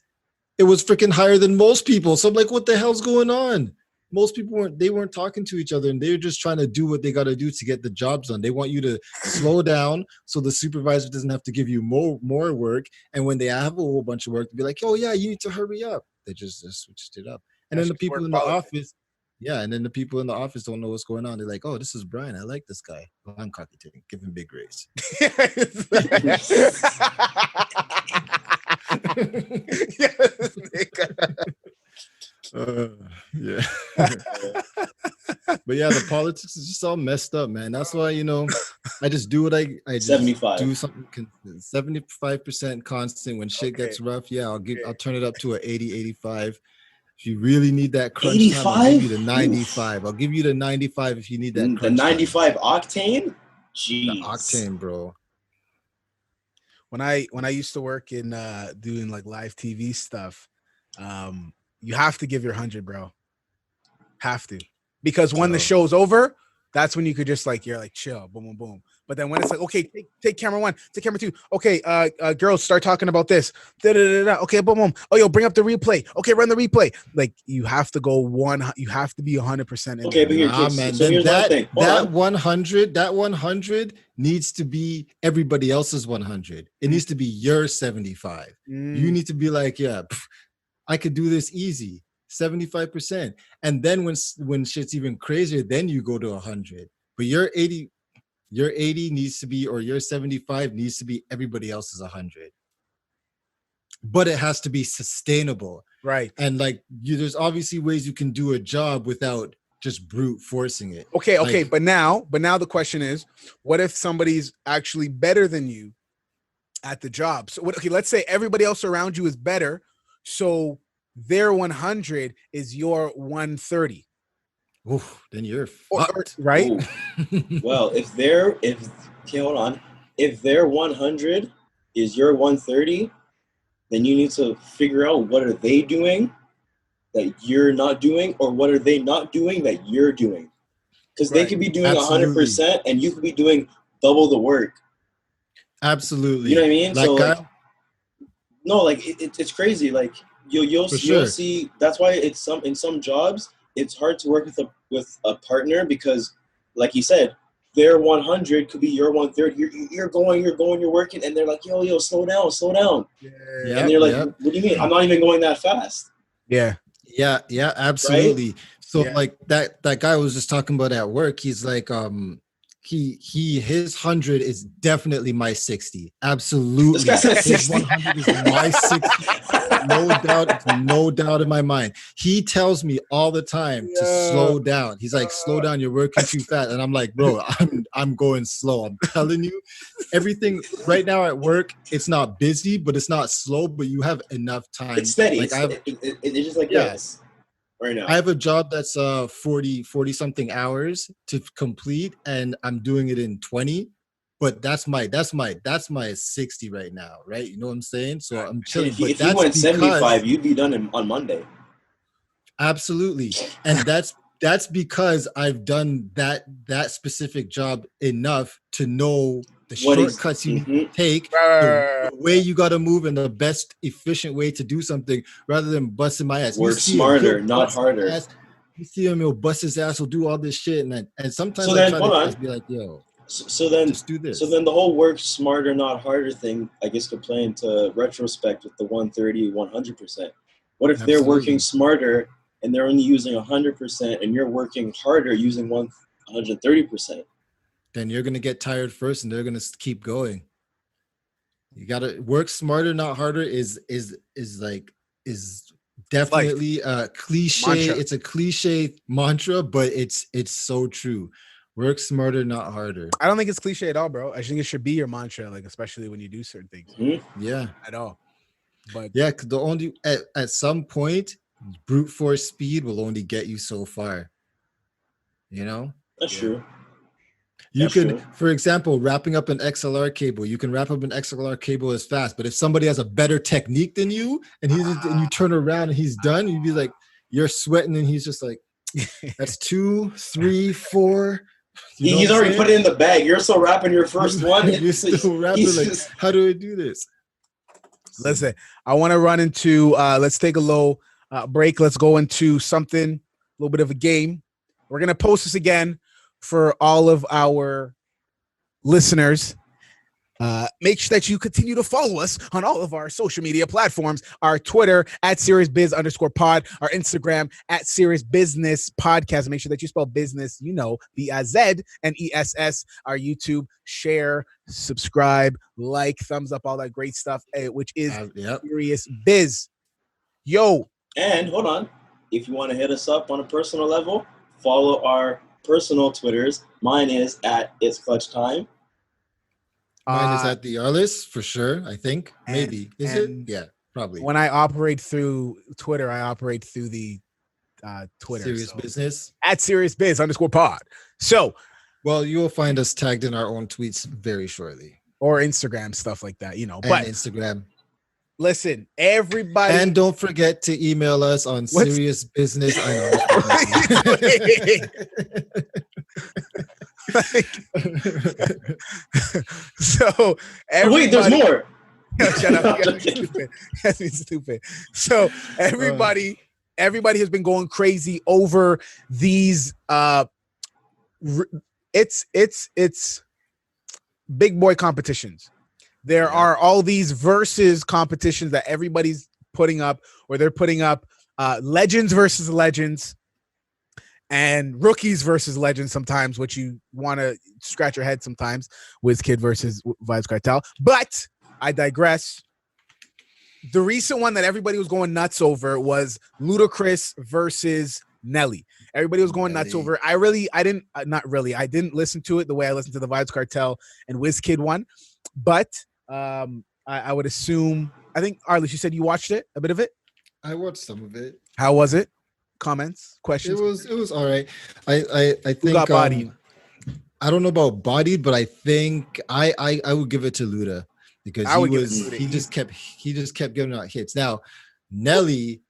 it was freaking higher than most people. So I'm like, what the hell's going on? Most people weren't talking to each other, and they're just trying to do what they got to do to get the jobs done. They want you to slow down so the supervisor doesn't have to give you more work. And when they have a whole bunch of work, to be like, oh yeah, you need to hurry up. They just switched it up. And then the people in the office, and then the people in the office don't know what's going on. They're like, oh, this is Brian. I like this guy. Well, I'm cocky taking. Give him big raise. Yeah. But yeah, the politics is just all messed up, man. That's why, I just do what I just 75. do something 75% constant. When shit gets rough, I'll turn it up to a 80, 85. If you really need that crunch 85? time, I'll give you the 95. I'll give you the 95 if you need that crunch the 95 time. octane? Jeez. The octane, bro. When I used to work in doing like live TV stuff, you have to give your 100, bro. Have to. Because when the show's over, that's when you could just like, you're like, chill, boom, boom, boom. But then when it's like, okay, take camera 1, take camera 2. Okay, girls, start talking about this. Okay, boom, boom. Oh, yo, bring up the replay. Okay, run the replay. Like, you have to go you have to be 100%. Okay, but man. So here's that 100 needs to be everybody else's 100. It needs to be your 75. You need to be like, yeah, I could do this easy. 75%. And then when shit's even crazier, then you go to 100. But your 80 needs to be, or your 75 needs to be everybody else's 100. But it has to be sustainable. Right. And like there's obviously ways you can do a job without just brute forcing it. Okay. But now the question is, what if somebody's actually better than you at the job? So let's say everybody else around you is better. So their 100 is your 130. Oof, then you're fucked, right? Well, if their 100 is your 130, then you need to figure out what are they doing that you're not doing, or what are they not doing that you're doing. Because they could be doing 100% and you could be doing double the work. Absolutely. You know what I mean? So it's crazy. Like you'll see. That's why in some jobs it's hard to work with a partner, because, like you said, their 100 could be your 130. You're working, and they're like, yo, slow down. Yeah. And they're like, what do you mean? I'm not even going that fast. Yeah, absolutely. Right? So like that guy was just talking about at work. He's like, his 100 is definitely my 60. Absolutely. His 100 is my 60. No doubt in my mind. He tells me all the time to slow down. He's like, slow down, you're working too fast. And I'm like, bro, I'm going slow. I'm telling you, everything right now at work, it's not busy, but it's not slow, but you have enough time. It's steady. Like it's just like this right now. I have a job that's 40 something hours to complete, and I'm doing it in 20. But that's my 60 right now, right? You know what I'm saying? So I'm chilling. If you went 75, you'd be done on Monday. Absolutely, and that's because I've done that specific job enough to know the shortcuts you need to take, the way you got to move, and the best efficient way to do something, rather than busting my ass. Work smarter, not harder. You see him, he'll bust his ass, he'll do all this shit, and sometimes So I then, try hold to on. just be like, yo, So then, just do this. So then the whole work smarter, not harder thing, I guess, could play into retrospect with the 130, 100%. What if they're working Absolutely. smarter and they're only using 100% and you're working harder using 130%? Then you're gonna get tired first, and they're gonna keep going. You gotta work smarter, not harder. Is definitely a cliche. Mantra. It's a cliche mantra, but it's so true. Work smarter, not harder. I don't think it's cliche at all, bro. I think it should be your mantra, like especially when you do certain things. Yeah, At all. But yeah. 'Cause the only at some point, brute force speed will only get you so far. You know. That's true. You That's can, true. for example, wrapping up an XLR cable. You can wrap up an XLR cable as fast, but if somebody has a better technique than you, and and you turn around and he's done, you'd be like, you're sweating, and he's just like, that's 2, 3, 4. You know He's what I'm already saying? put it in the bag. You're still wrapping your first one. You're still rapping He's like, just- how do I do this? listen, I want to run into let's take a little break. Let's go into something, a little bit of a game. We're gonna post this again for all of our listeners. Make sure that you continue to follow us on all of our social media platforms. Our Twitter at SeriousBiz_pod, our Instagram at Serious Business Podcast. Make sure that you spell business, BIZNESS. Our YouTube, share, subscribe, like, thumbs up, all that great stuff, which is Yep. Serious Biz. Yo, And hold on, if you want to hit us up on a personal level, follow our personal Twitters. Mine is at It's Clutch Time. Mine is at the Arliss for sure. I think maybe is it? and Yeah, probably. when I operate through Twitter, I operate through the Twitter. Serious Business At SeriousBiz_pod. So, Well, you will find us tagged in our own tweets very shortly, or Instagram, stuff like that, and But Instagram. listen, everybody. And don't forget to email us on What's- Serious Business. I So, Wait, there's everybody- more. No, shut up. You guys are stupid. You guys are stupid. So everybody has been going crazy over these it's big boy competitions. There are all these versus competitions that everybody's putting up, where they're putting up legends versus legends and rookies versus legends sometimes, which you want to scratch your head sometimes. WizKid versus Vibes Cartel. But I digress. The recent one that everybody was going nuts over was Ludacris versus Nelly. Everybody was going nuts over. I didn't listen to it the way I listened to the Vibes Cartel and WizKid one, but I would assume. I think Arliss, you said you watched it, a bit of it. I watched some of it. How was it? Comments, questions. It was all right. I think Who got bodied? I don't know about bodied, but I think I would give it to Luda because I would give it to Luda. he just kept giving out hits. Now Nelly,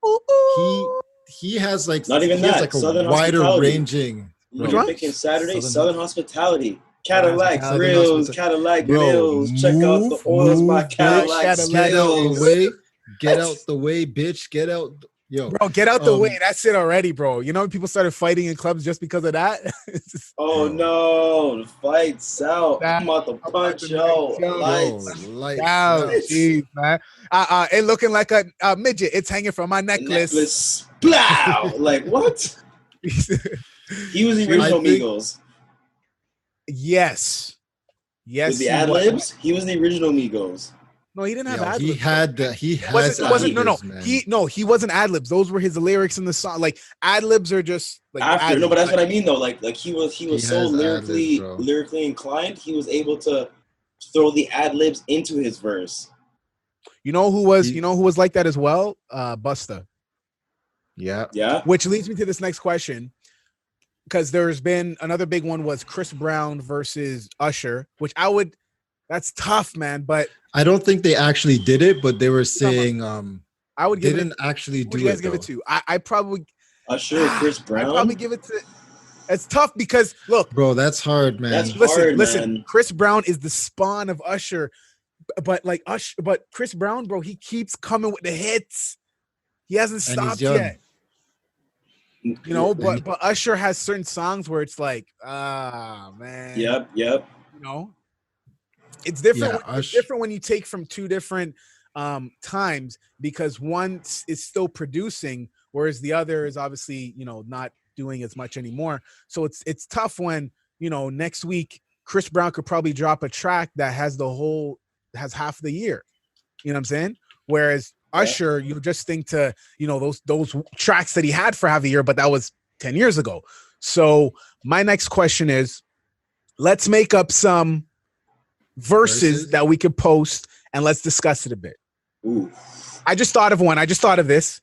he has like Not even he has that. like a Southern wider Hospitality. ranging. You're one? picking Saturday, Southern Southern Hospitality. Cadillac Southern Grills, Hospitality. Cadillac Bro, Grills. Check out the oils by move, Cadillac bitch. Get out Grills. the way. Get out the way, bitch. Get out. Yo, Bro, get out the way. That's it already, bro. You know when people started fighting in clubs just because of that? Oh no, the fight's out. I'm about to punch yo. Yo, Lights. lights Down, out. jeez, man. It looking like a midget. It's hanging from my necklace. Necklace. Splow. Like what? He was the original I think- Migos. Yes. Yes. With the he ad was. libs, he was the original Migos. No, he didn't have Yo, ad he libs. had the he It has wasn't no ad-libs, man. he wasn't ad libs. Those were his lyrics in the song. Like ad libs are just like After, no, but that's what I mean though. Like he was He so has ad-libs, bro. lyrically inclined. He was able to throw the ad libs into his verse. You know who was like that as well? Busta. Yeah. Yeah. Which leads me to this next question. Because there's been another big one was Chris Brown versus Usher, which that's tough, man. But I don't think they actually did it, but they were saying I would they give didn't actually Who do do you guys it. give it though. to? I probably Usher, Chris Brown. I'd probably give it to. It's tough because look, Bro, that's hard, man. That's listen. hard, man. Chris Brown is the spawn of Usher, but Chris Brown, bro, he keeps coming with the hits. He hasn't And he's stopped young. yet. You know, but Usher has certain songs where it's like, man. Yep. You know, it's different. Yeah, It's different when you take from two different times, because one is still producing, whereas the other is obviously, you know, not doing as much anymore. So it's tough when, you know, next week Chris Brown could probably drop a track that has half the year. You know what I'm saying? Whereas Usher, you just think to, you know, those tracks that he had for half a year, but that was 10 years ago. So my next question is, let's make up some verses that we could post and let's discuss it a bit. Ooh. I just thought of one. I just thought of this.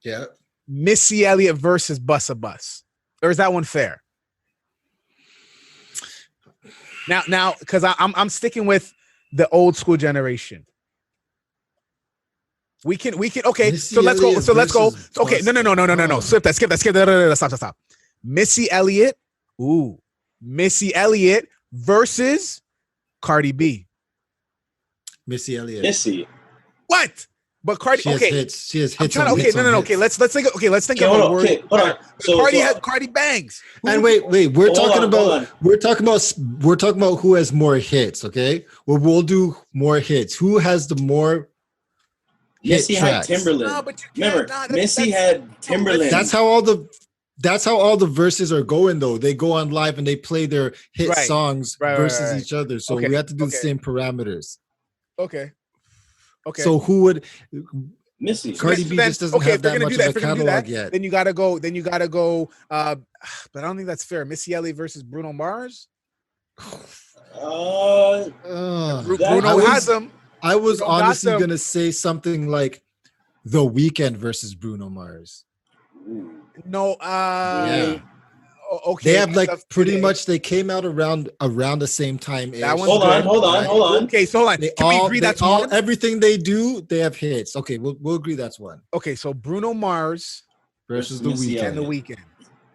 Yeah. Missy Elliott versus Busta Bus. Or is that one fair? Now, because I'm sticking with the old school generation. We can. Okay, Missy so let's go. Elliott So let's go. versus Okay, no. Busta. Skip that. Stop. Missy Elliott. Ooh, Missy Elliott versus Cardi B. Missy Elliott. Missy. What? But Cardi. She has Okay. hits. She has I'm hits. trying to, on okay, hits no. on Okay, hits. let's think. Okay, let's think Okay, of a hold on, word. okay, hold on. Cardi bangs. And wait, we're Hold talking on, about hold we're talking about who has more hits. Okay, well, we'll do more hits. Who has the more Missy hit had tracks? Timberland. No, but you can't. Remember, Nah, Missy had Timberland. That's how all the verses are going though. They go on live and they play their hit songs versus each other. So we have to do the same parameters. Okay. So who would Missy? Cardi B just doesn't have that much of a catalog yet. Then you gotta go. But I don't think that's fair. Missy Elliott versus Bruno Mars. Bruno has them. I was Bruno honestly got them. gonna say something like The Weeknd versus Bruno Mars. No. Yeah. Okay. They have like pretty much. They came out around the same time. That one's Hold on. Okay, so hold on. Can we agree that's one? Everything they do, they have hits. Okay, we'll agree that's one. Okay, so Bruno Mars versus The Missy Weeknd. and The Weeknd.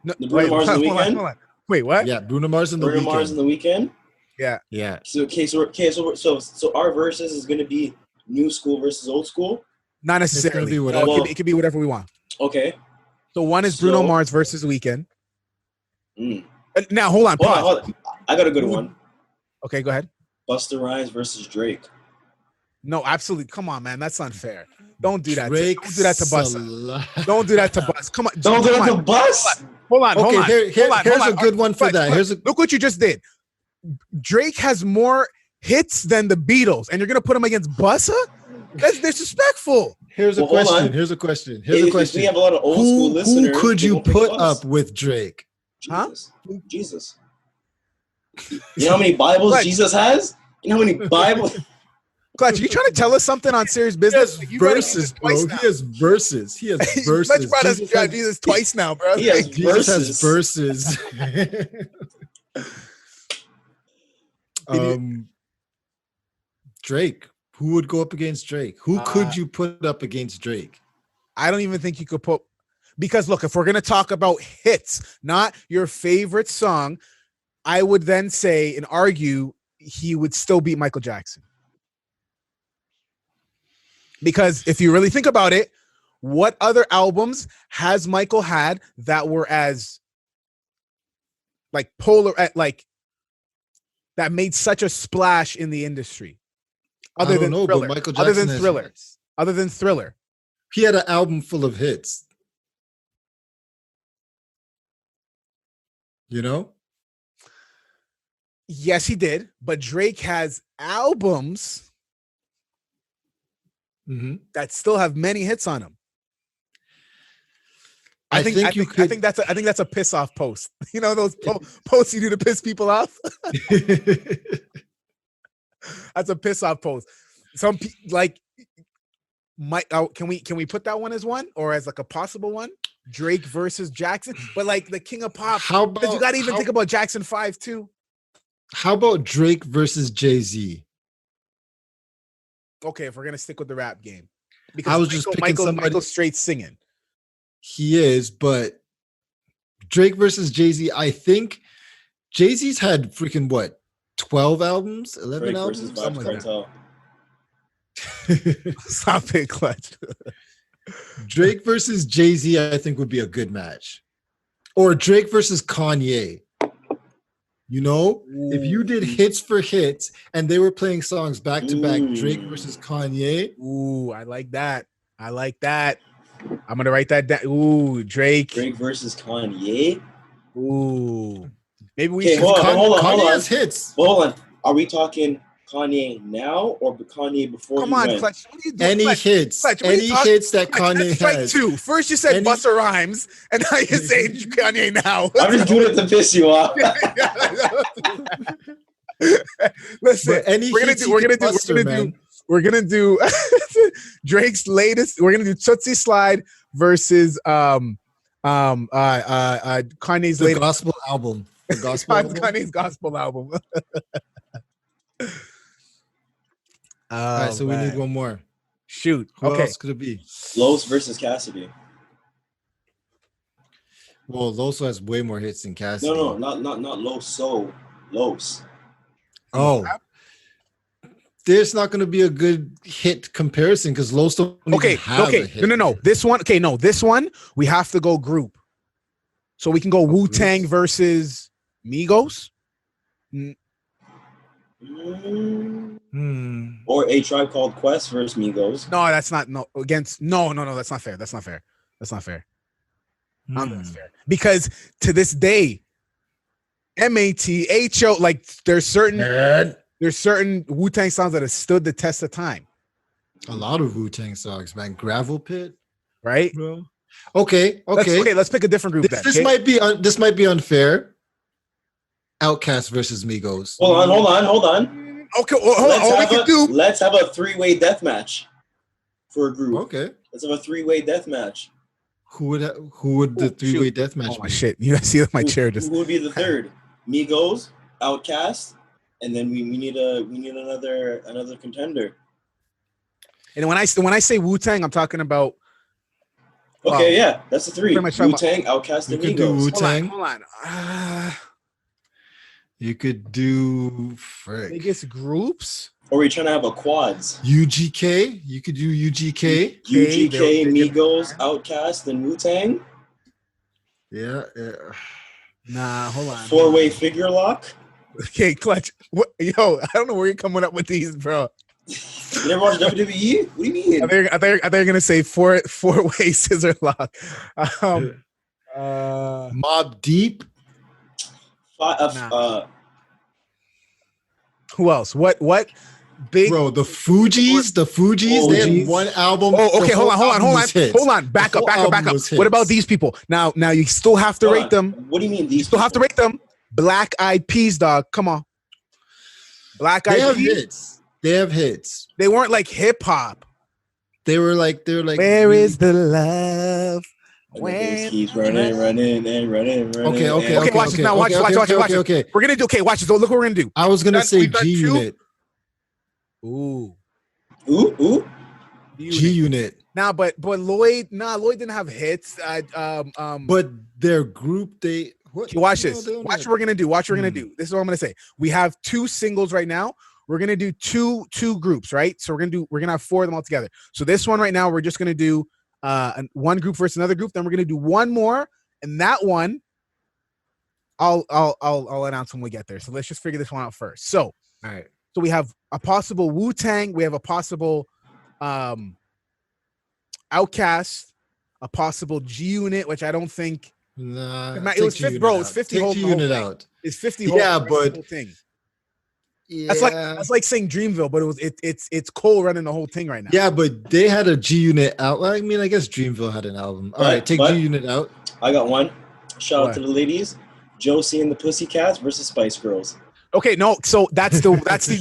No, Bruno Mars and The Weeknd? Hold on. Wait, what? Yeah, Bruno Mars and The Bruno Weeknd. Mars and The Weeknd. Yeah. So our versus is gonna be new school versus old school. Not necessarily. Be whatever. It could be whatever we want. Okay. So one is Bruno Mars versus The Weeknd. Now hold on. Hold on. I got a good one. Okay, go ahead. Busta Rhymes versus Drake. No, absolutely. Come on, man. That's unfair. Don't do that. Drake Don't do that to Busta. Don't do that to Busta. Come on. Don't do that to Bus. Hold on. Here's a good one for that. Look what you just did. Drake has more hits than the Beatles, and you're gonna put him against Busta? That's disrespectful. Here's a question. If we have a lot of old school listeners. Who could you put up with Drake? Jesus. Huh? Jesus. You know how many Bibles Jesus has? You know how many Bibles? Clutch, you trying to tell us something on Serious Business? He has verses, bro. He has verses. Clutch brought us Jesus twice now, bro. He has Jesus verses. has verses. Drake. Who would go up against Drake? Who could you put up against Drake? I don't even think you could put, because look, if we're going to talk about hits, not your favorite song, I would then say and argue he would still beat Michael Jackson. Because if you really think about it, what other albums has Michael had that were as like polar, like that made such a splash in the industry? Other than Thriller. But Michael Jackson Other than Thriller. He had an album full of hits. You know? Yes, he did. But Drake has albums that still have many hits on them. I think that's a piss off post. You know those posts you do to piss people off. That's a piss off post. Some like can we put that one as one or as like a possible one? Drake versus Jackson, but like the King of Pop. How about you got to even think about Jackson 5 too? How about Drake versus Jay-Z? Okay, if we're gonna stick with the rap game, because I was just picking Michael's straight singing. He is, but Drake versus Jay-Z. I think Jay-Z's had freaking what? 12 albums, 11 Drake albums. Versus Vybz Kartel. Stop it, Clutch. Drake versus Jay-Z, I think would be a good match. Or Drake versus Kanye. You know, if you did hits for hits and they were playing songs back to back, Drake versus Kanye. Ooh, I like that. I like that. I'm gonna write that down. Ooh, Drake. Drake versus Kanye. Ooh, maybe we Okay, should. hold on. Kanye has hits. Hold on. Are we talking Kanye now or Kanye before? Come on, went? Clutch. What are you doing? Any Clutch, hits, Clutch, what are any you talking- hits that Clutch, Kanye that's strike has. two. First you said Any- Busta Rhymes, and now you're saying Kanye now. I'm just doing it to piss you off. Listen, But any we're gonna do Drake's latest. We're gonna do Tootsie Slide versus Kanye's The latest gospel album. The gospel album. Kanye's gospel album. All right, so we need one more. Shoot. Who Okay. else could it be? Los versus Cassidy. Well, Loso has way more hits than Cassidy. No, not Los. So Los. Oh. There's not going to be a good hit comparison because Los don't even have a hit. No. This one, this one, we have to go group. So we can go Wu-Tang versus Migos. Or A Tribe Called Quest versus Migos. No, that's not no, that's not fair. That's not fair. I don't think that's fair. Because to this day, MATHO, like there's certain Wu-Tang songs that have stood the test of time. A lot of Wu-Tang songs, man. Gravel Pit, right, bro? Okay. Let's pick a different group. This might be unfair. Outkast versus Migos. Hold on. Okay, Let's have a three-way death match for a group. Okay. Let's have a three-way death match. Who would the three-way death match be? Oh shit! You see my chair just. Who would be the third? Migos, Outkast, and then we need another contender. And when I say Wu-Tang, I'm talking about. Okay, yeah, that's the three. Wu-Tang, Outkast, and You could do Migos. Wu-Tang. Hold on. You could do Biggest groups. Or are we trying to have a quads? UGK. You could do UGK. UGK, Migos, Outkast, and Wu-Tang. Yeah. Nah, hold on. Four-way figure lock. Okay, Clutch. What, yo, I don't know where you're coming up with these, bro. You never watched WWE? What do you mean? I think you're gonna say four-way scissor lock. Mob Deep. Who else? What big Bro, the Fugees, they had one album. Oh, okay, hold on. Back up. What about these people? Now you still have to rate them. What do you mean these? You still have to rate them. Black Eyed Peas, dog. Come on. Black Eyed Peas. They have hits. They weren't like hip hop. They were like. Where is the love? When keeps running. Okay. Watch this now. Watch. Okay. We're gonna do. Okay, watch this. Look what we're gonna do. I was gonna say G Unit. Ooh. G Unit. Nah, but Lloyd didn't have hits. But their group, they. What? Watch this. Watch what we're gonna do. This is what I'm gonna say. We have two singles right now. We're gonna do two groups, right? So we're gonna have four of them all together. So this one right now, we're just gonna do one group versus another group. Then we're gonna do one more, and that one, I'll announce when we get there. So let's just figure this one out first. So, all right. So we have a possible Wu-Tang. We have a possible Outkast, a possible G Unit, which I don't think. Nah, it was 50, bro. It's 50 whole unit out. It's 50 yeah, whole but whole thing. Yeah. That's like saying Dreamville, but it's Cole running the whole thing right now. Yeah, but they had a G Unit out. I mean, I guess Dreamville had an album. All right, take G Unit out. I got one. Shout out to the ladies. Josie and the Pussycats versus Spice Girls. Okay, no, so that's the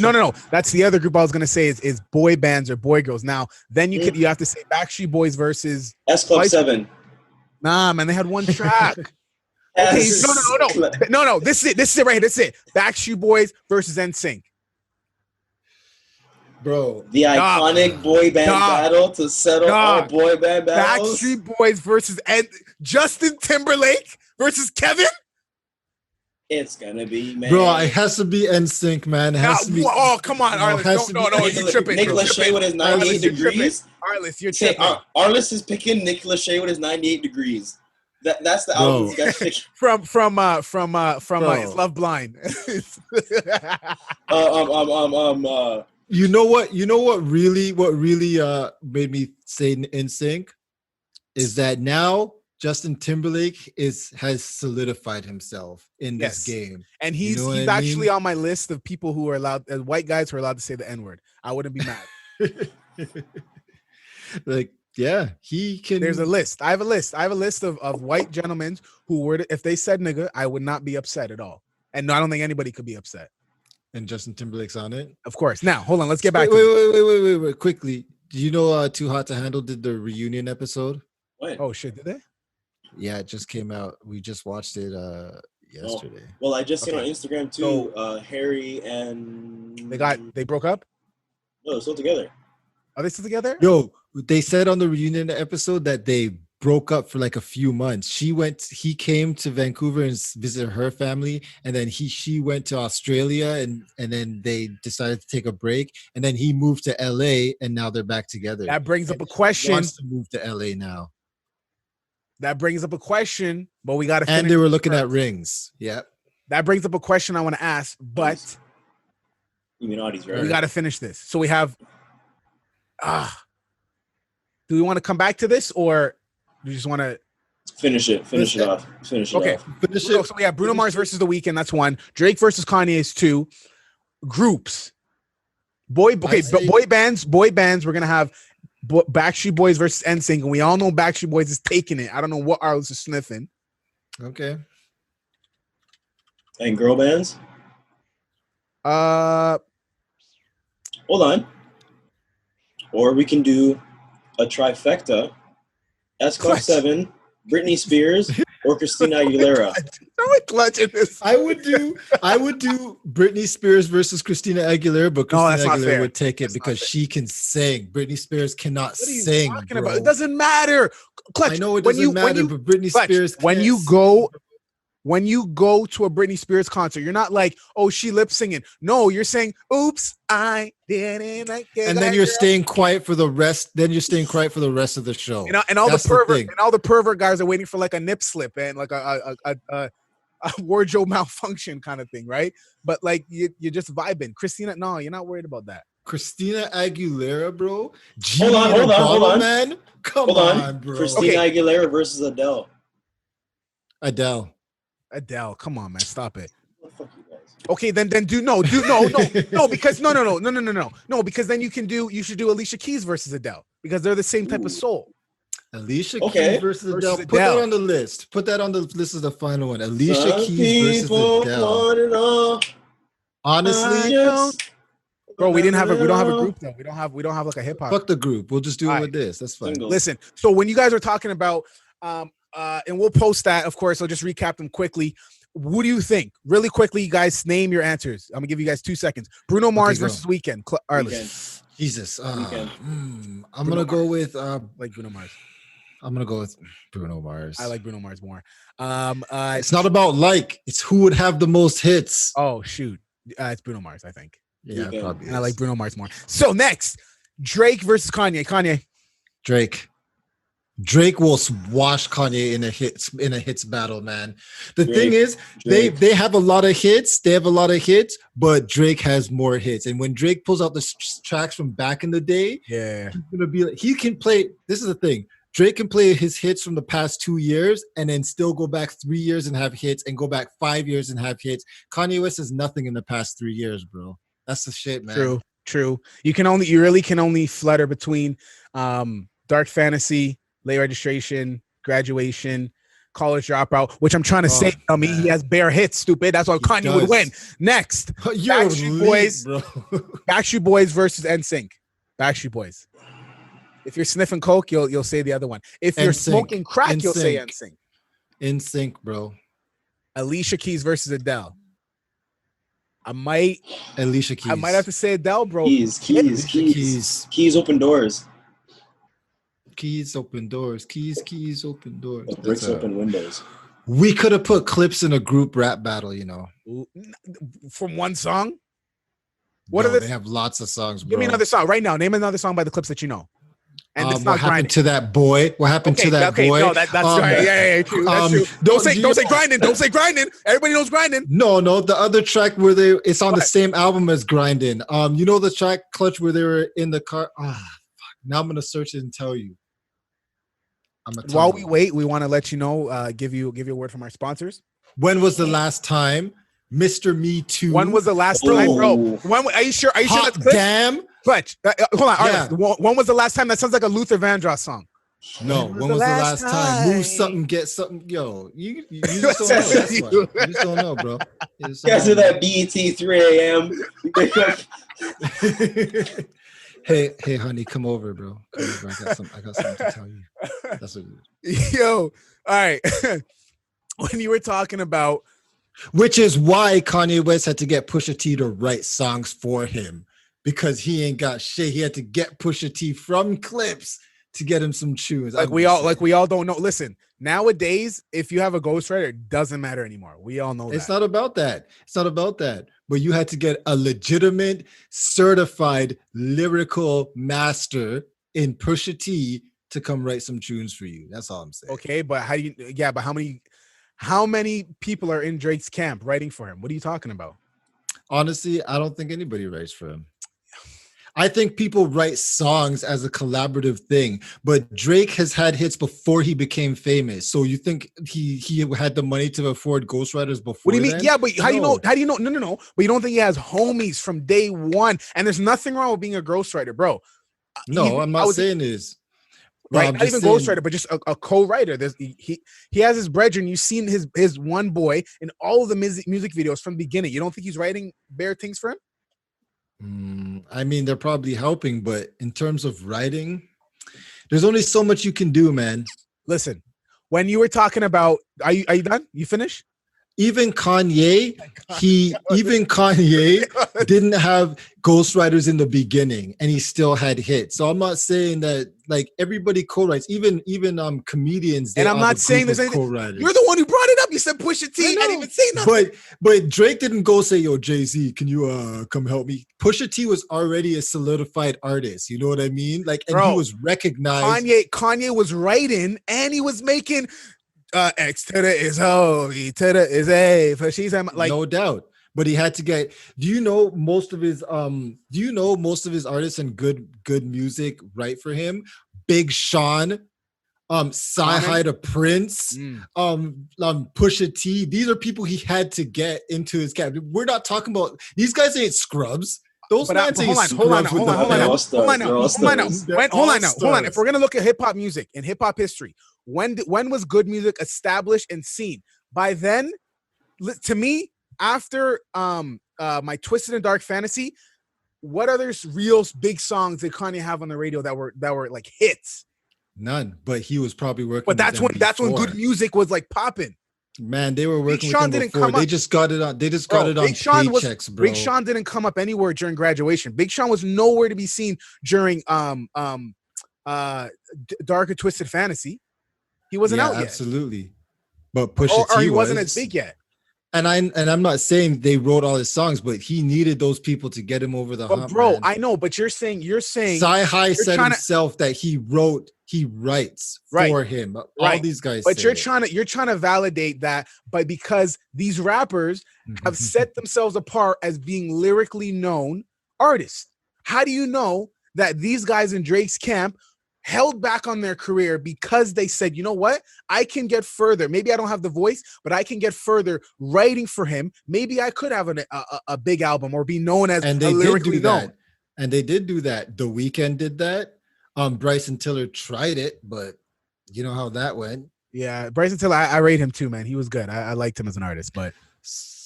no. That's the other group I was gonna say is boy bands or boy girls. Now, then you have to say Backstreet Boys versus S Club 7. Nah, man, they had one track. Okay, no. This is it right here. This is it. Backstreet Boys versus NSYNC. Bro, the iconic boy band battle to settle all boy band battles. Backstreet Boys versus Justin Timberlake versus Kevin. It's gonna be, man. Bro, it has to be NSYNC, man. It has to be. Oh, come on, Arliss. No, you're tripping. Nick Lachey with his 98 degrees. Arliss, you're tripping. Arliss is picking Nick Lachey with his 98 degrees. That's the album you guys picked. from Is Love Blind. You know what really made me say in sync is that now Justin Timberlake has solidified himself in this game. And he's actually on my list of people who are allowed, white guys who are allowed to say the N-word. I wouldn't be mad. Like, yeah, he can. There's a list. I have a list of white gentlemen who were, if they said nigga, I would not be upset at all. And I don't think anybody could be upset. And Justin Timberlake's on it? Of course. Now, hold on. Let's get back wait, quickly. Do you know Too Hot to Handle did the reunion episode? What? Oh, shit. Did they? Yeah, it just came out. We just watched it yesterday. Well, I just seen on Instagram too. Harry and they broke up. No, they're still together. Are they still together? Yo, they said on the reunion episode that they broke up for like a few months. He came to Vancouver and visited her family, and then she went to Australia, and then they decided to take a break, and then he moved to LA, and now they're back together. That brings up a question. He wants to move to LA now. That brings up a question, but we got to. And they were looking at rings. Yeah. That brings up a question I want to ask, but Illuminati's right. We got to finish this. So we have. Do we want to come back to this, or do you just want to finish it? Finish it off. Okay. So we have Bruno Mars versus The Weeknd. That's one. Drake versus Kanye is two. Groups. Boy bands. We're gonna have Backstreet Boys versus NSYNC, and we all know Backstreet Boys is taking it. I don't know what Arliss is sniffing. Okay. And girl bands. Hold on. Or we can do a trifecta. Escort 7, Britney Spears, or Christina Aguilera. I would do Britney Spears versus Christina Aguilera, but Christina Aguilera would take it because she can sing. Britney Spears cannot sing. Talking about? It doesn't matter. Clutch, I know it doesn't matter, but Britney Spears. When you go to a Britney Spears concert, you're not like, oh, she lip singing. No, you're saying, oops, I didn't. And then you're staying quiet for the rest. Then you're staying quiet for the rest of the show. And all the pervert guys are waiting for like a nip slip and like a wardrobe malfunction kind of thing, right? But like you're just vibing. Christina, no, you're not worried about that. Christina Aguilera, bro. Hold on, man. Come on, bro. Christina Aguilera versus Adele. Adele, come on, man, stop it. Okay, then do no, because no, because then you should do Alicia Keys versus Adele because they're the same type of soul. Alicia Keys versus Adele. Put that on the list. Put that on the list as the final one. Alicia Keys versus Adele. Honestly, bro, we don't have a group though. We don't have like a hip hop. Fuck the group. We'll just do it with this. That's fine. Listen, so when you guys are talking about and we'll post that, of course. I'll just recap them quickly. What do you think? Really quickly, you guys name your answers. I'm gonna give you guys 2 seconds. Bruno Mars versus Weeknd. Arliss. Jesus. I'm gonna go with like Bruno Mars. I'm gonna go with Bruno Mars. I like Bruno Mars more. It's not about it's who would have the most hits. Oh shoot, it's Bruno Mars, I think. Yeah, probably. And I like Bruno Mars more. So next, Drake versus Kanye. Drake will wash Kanye in a hits battle, man. The thing is, they have a lot of hits. But Drake has more hits. And when Drake pulls out the tracks from back in the day, he's gonna be like, he can play. This is the thing. Drake can play his hits from the past 2 years and then still go back 3 years and have hits, and go back 5 years and have hits. Kanye West has nothing in the past 3 years, bro. That's the shit, man. True. You really can only flutter between Dark Fantasy, Late Registration, Graduation, College Dropout, which I'm trying to say. I mean, he has bare hits, stupid. That's why Kanye would win. Next, Backstreet Boys versus NSYNC. Backstreet Boys. If you're sniffing coke, you'll say the other one. If you're smoking crack, you'll say NSYNC. NSYNC, bro. Alicia Keys versus Adele. Alicia Keys. I might have to say Adele, bro. Keys open doors. Keys open doors. Keys open doors. Bricks open windows. We could have put clips in a group rap battle, from one song. They have lots of songs, bro. Give me another song right now. Name another song by the Clips that you know. And it's what not happened grinding. to that boy? What happened to that boy? No, that's right. Yeah, true. That's true. Don't say grinding. Don't say grinding. Everybody knows grinding. No, the other track where it's on the same album as Grinding. You know the track Clutch where they were in the car. Fuck. Now I'm gonna search it and tell you. While we wait, we want to let you know, give you a word from our sponsors. When was the last time Mr. Me Too? When was the last time, bro? Are you sure? Are you sure that's Clutch? Damn. Clutch. Hold on. Yeah. When was the last time? That sounds like a Luther Vandross song. No. When was the last time? Move something, get something. Yo, you just don't know. That's why. You just don't know, bro. Guys are that BET 3 a.m. Hey, honey, come over, bro. Come over. I got something to tell you. That's what. Yo, all right. When you were talking about, which is why Kanye West had to get Pusha T to write songs for him, because he ain't got shit. He had to get Pusha T from Clips to get him some tunes. Like we all don't know. Listen, nowadays, if you have a ghostwriter, it doesn't matter anymore. We all know it's not about that. It's not about that. But you had to get a legitimate, certified lyrical master in Pusha T to come write some tunes for you. That's all I'm saying. Okay, but how many people are in Drake's camp writing for him? What are you talking about? Honestly, I don't think anybody writes for him. I think people write songs as a collaborative thing, but Drake has had hits before he became famous. So you think he had the money to afford ghostwriters before? What do you mean? Then? Yeah, but how do you know? How do you know? No. But you don't think he has homies from day one? And there's nothing wrong with being a ghostwriter, bro. No, I'm not saying this. Right, not even ghostwriter, but just a co-writer. He has his brethren. You've seen his one boy in all of the music videos from the beginning. You don't think he's writing bare things for him? I mean, they're probably helping, but in terms of writing, there's only so much you can do, man. Listen, when you were talking about, are you done? You finished? Even Kanye didn't have ghostwriters in the beginning, and he still had hits. So I'm not saying that like everybody co-writes, even comedians. And I'm not saying there's anything. You're the one who brought it up. You said Pusha T. I didn't even say nothing. But Drake didn't go say, "Yo, Jay-Z, can you come help me?" Pusha T was already a solidified artist. You know what I mean? Like, and he was recognized. Kanye was writing, and he was making. X to the is O, E to the is A. For she's like, no doubt. But he had to get. Do you know most of his artists and good music write for him? Big Sean, Sci-Hi to Prince, Pusha T. These are people he had to get into his camp. We're not talking about these guys ain't scrubs. Those guys ain't scrubs. Hold on now. If we're gonna look at hip hop music and hip hop history, when was good music established and seen? By then, to me, after my Twisted and Dark Fantasy, what other real big songs did Kanye have on the radio that were like hits? None. But he was probably working. But that's when good music was like popping. Man, they were working with him before. They just got it on. They just got it on paychecks, bro. Big Sean didn't come up anywhere during graduation. Big Sean was nowhere to be seen during Dark and Twisted Fantasy. He wasn't out yet. Absolutely. But Pusha T or he wasn't as big yet. And I'm not saying they wrote all his songs, but he needed those people to get him over the hump. Bro, man. I know, but you're saying Sci-Hi said himself that he writes for him. All these guys. But you're trying to validate that, but because these rappers have set themselves apart as being lyrically known artists. How do you know that these guys in Drake's camp held back on their career because they said, you know what, I can get further. Maybe I don't have the voice, but I can get further writing for him. Maybe I could have a big album or be known as a lyrically known. And they did do that. The Weeknd did that. Bryson Tiller tried it, but you know how that went. Yeah, Bryson Tiller, I rate him too, man. He was good. I liked him as an artist, but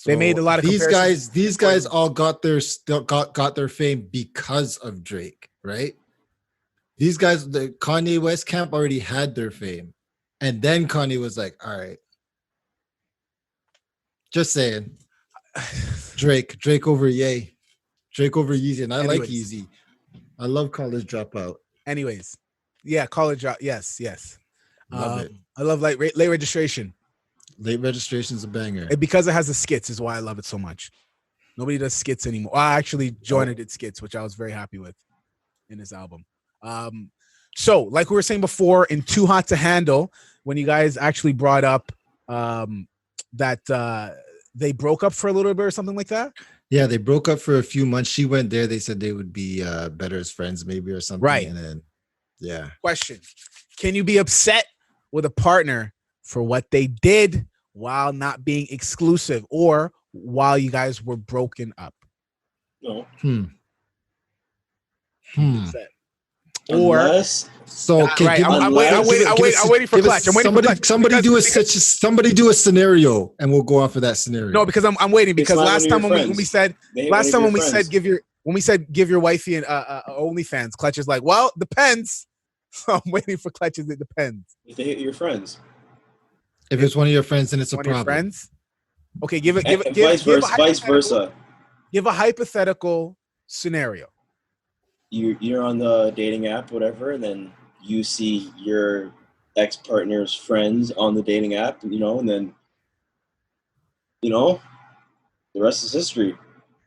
they made a lot of these guys all got their fame because of Drake, right? These guys, the Kanye West camp already had their fame. And then Kanye was like, all right. Just saying. Drake over Ye. Drake over Yeezy. And I like Yeezy. I love College Dropout. Anyways. Yeah, College Dropout. Yes. Love it. I love late registration. Late registration is a banger. Because it has the skits is why I love it so much. Nobody does skits anymore. I actually Joyner did skits, which I was very happy with in this album. So, like we were saying before, in Too Hot to Handle, when you guys actually brought up that they broke up for a little bit or something like that. Yeah, they broke up for a few months. She went there. They said they would be better as friends, maybe, or something. Right. And then, yeah. Question: can you be upset with a partner for what they did while not being exclusive, or while you guys were broken up? No. Or so okay, right, I'm waiting for Clutch. Somebody do a scenario, and we'll go off of that scenario. No, because I'm waiting, because last time when we said give your wifey an OnlyFans, Clutch is like, well, depends. So I'm waiting for Clutch's. It depends. If they hit your friends. If it's one of your friends, then it's a one of your problem. friends. Okay, give vice versa. Give a hypothetical scenario. You're on the dating app, whatever, and then you see your ex-partner's friends on the dating app, and then the rest is history.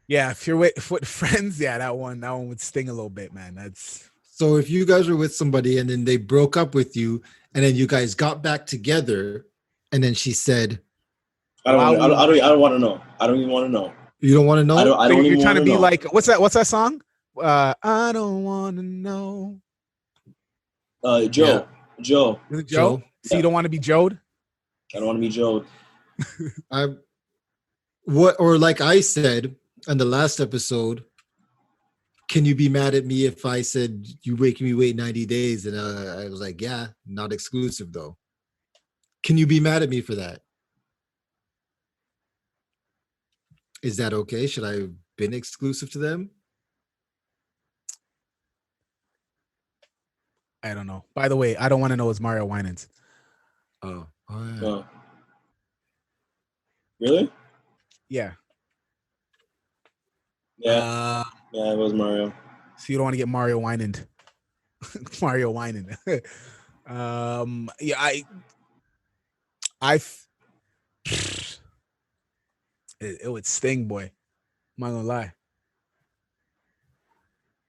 Yeah, if you're with friends, yeah, that one would sting a little bit, man. That's so if you guys were with somebody and then they broke up with you, and then you guys got back together, and then she said, I don't want to know. I don't even want to know. You don't want to know? I don't you're even trying to be know. like, what's that song? I don't want to know. Joe. Is it Joe? So you don't want to be Joed? I don't want to be Joed. Like I said in the last episode, can you be mad at me if I said you make me wait 90 days? And I was like, yeah, not exclusive though. Can you be mad at me for that? Is that okay? Should I have been exclusive to them? I don't know. By the way, I don't want to know is Mario Winans. Oh yeah. Oh. Really? Yeah. Yeah. Yeah, it was Mario. So you don't want to get Mario Winans. Mario Winans. Yeah, it would sting, boy. I'm not gonna lie.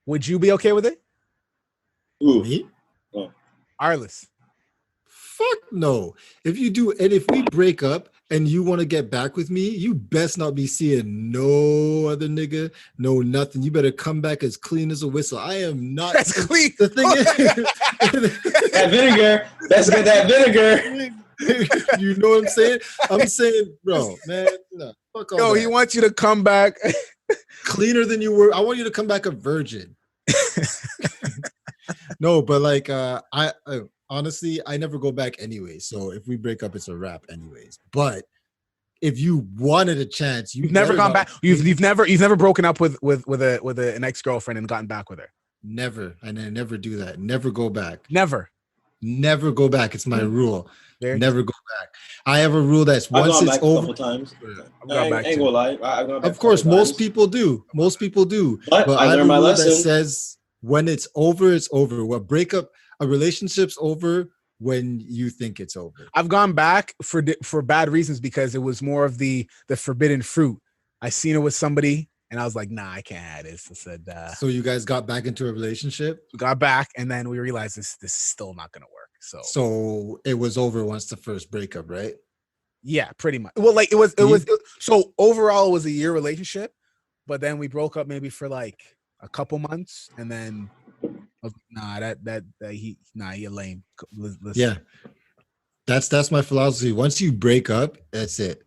Would you be okay with it? Ooh. Me? Oh. Arliss. Fuck no. If you do, and if we break up and you want to get back with me, you best not be seeing no other nigga, no nothing. You better come back as clean as a whistle. I am not. That's clean. The thing is, that vinegar. Let's get that vinegar. You know what I'm saying? I'm saying, bro, man, no, fuck all Yo, that. he wants you to come back cleaner than you were. I want you to come back a virgin. No, but like, I honestly, I never go back anyway. So if we break up, it's a wrap anyways. But if you wanted a chance, you've never gone back. You've never broken up with an ex-girlfriend and gotten back with her. Never. And I never do that. Never go back. Never go back. It's my rule. Never go back. I have a rule that's I've once it's back over. A couple times. I ain't gonna lie. I've gone back of course, most times. people do. But I have learned a my rule lesson. that says when it's over, it's over. A relationship's over when you think it's over. I've gone back for bad reasons because it was more of the forbidden fruit. I seen it with somebody and I was like, nah, I can't have this. I said, so you guys got back into a relationship? We got back and then we realized this is still not gonna work. So it was over once the first breakup, right? Yeah, pretty much. Well, like it was so overall it was a year relationship, but then we broke up maybe for like a couple months and then you're lame. Listen. Yeah. That's my philosophy. Once you break up, that's it.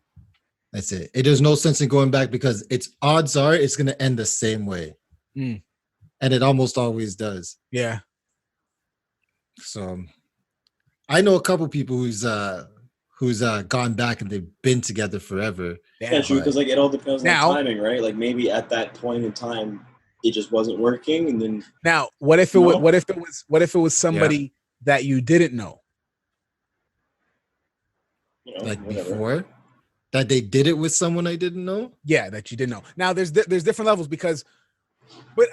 There's no sense in going back because odds are it's gonna end the same way. And it almost always does. Yeah. So I know a couple people who's gone back and they've been together forever. Yeah, true, because like it all depends on timing, right? Like maybe at that point in time it just wasn't working, and then now what if it was somebody that you didn't know? Like before? That they did it with someone I didn't know? Yeah, that you didn't know. Now there's different levels but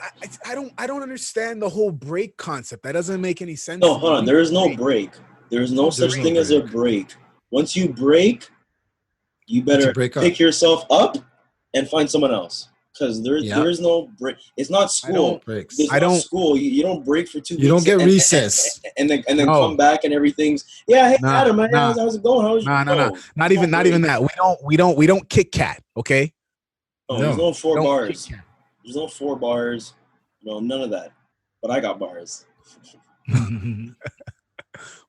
I don't understand the whole break concept. That doesn't make any sense. No, hold on. There is no break. There is no such thing as a break. Once you break, you better pick yourself up and find someone else. Because there is no break. It's not school. Breaks. It's not school. You don't break for 2 weeks. You don't get recess. And then come back and everything's hey Adam, man, how's it going? Not even that. We don't kick cat. Okay. No, there's no 4 bars. There's no 4 bars. No, none of that. But I got bars.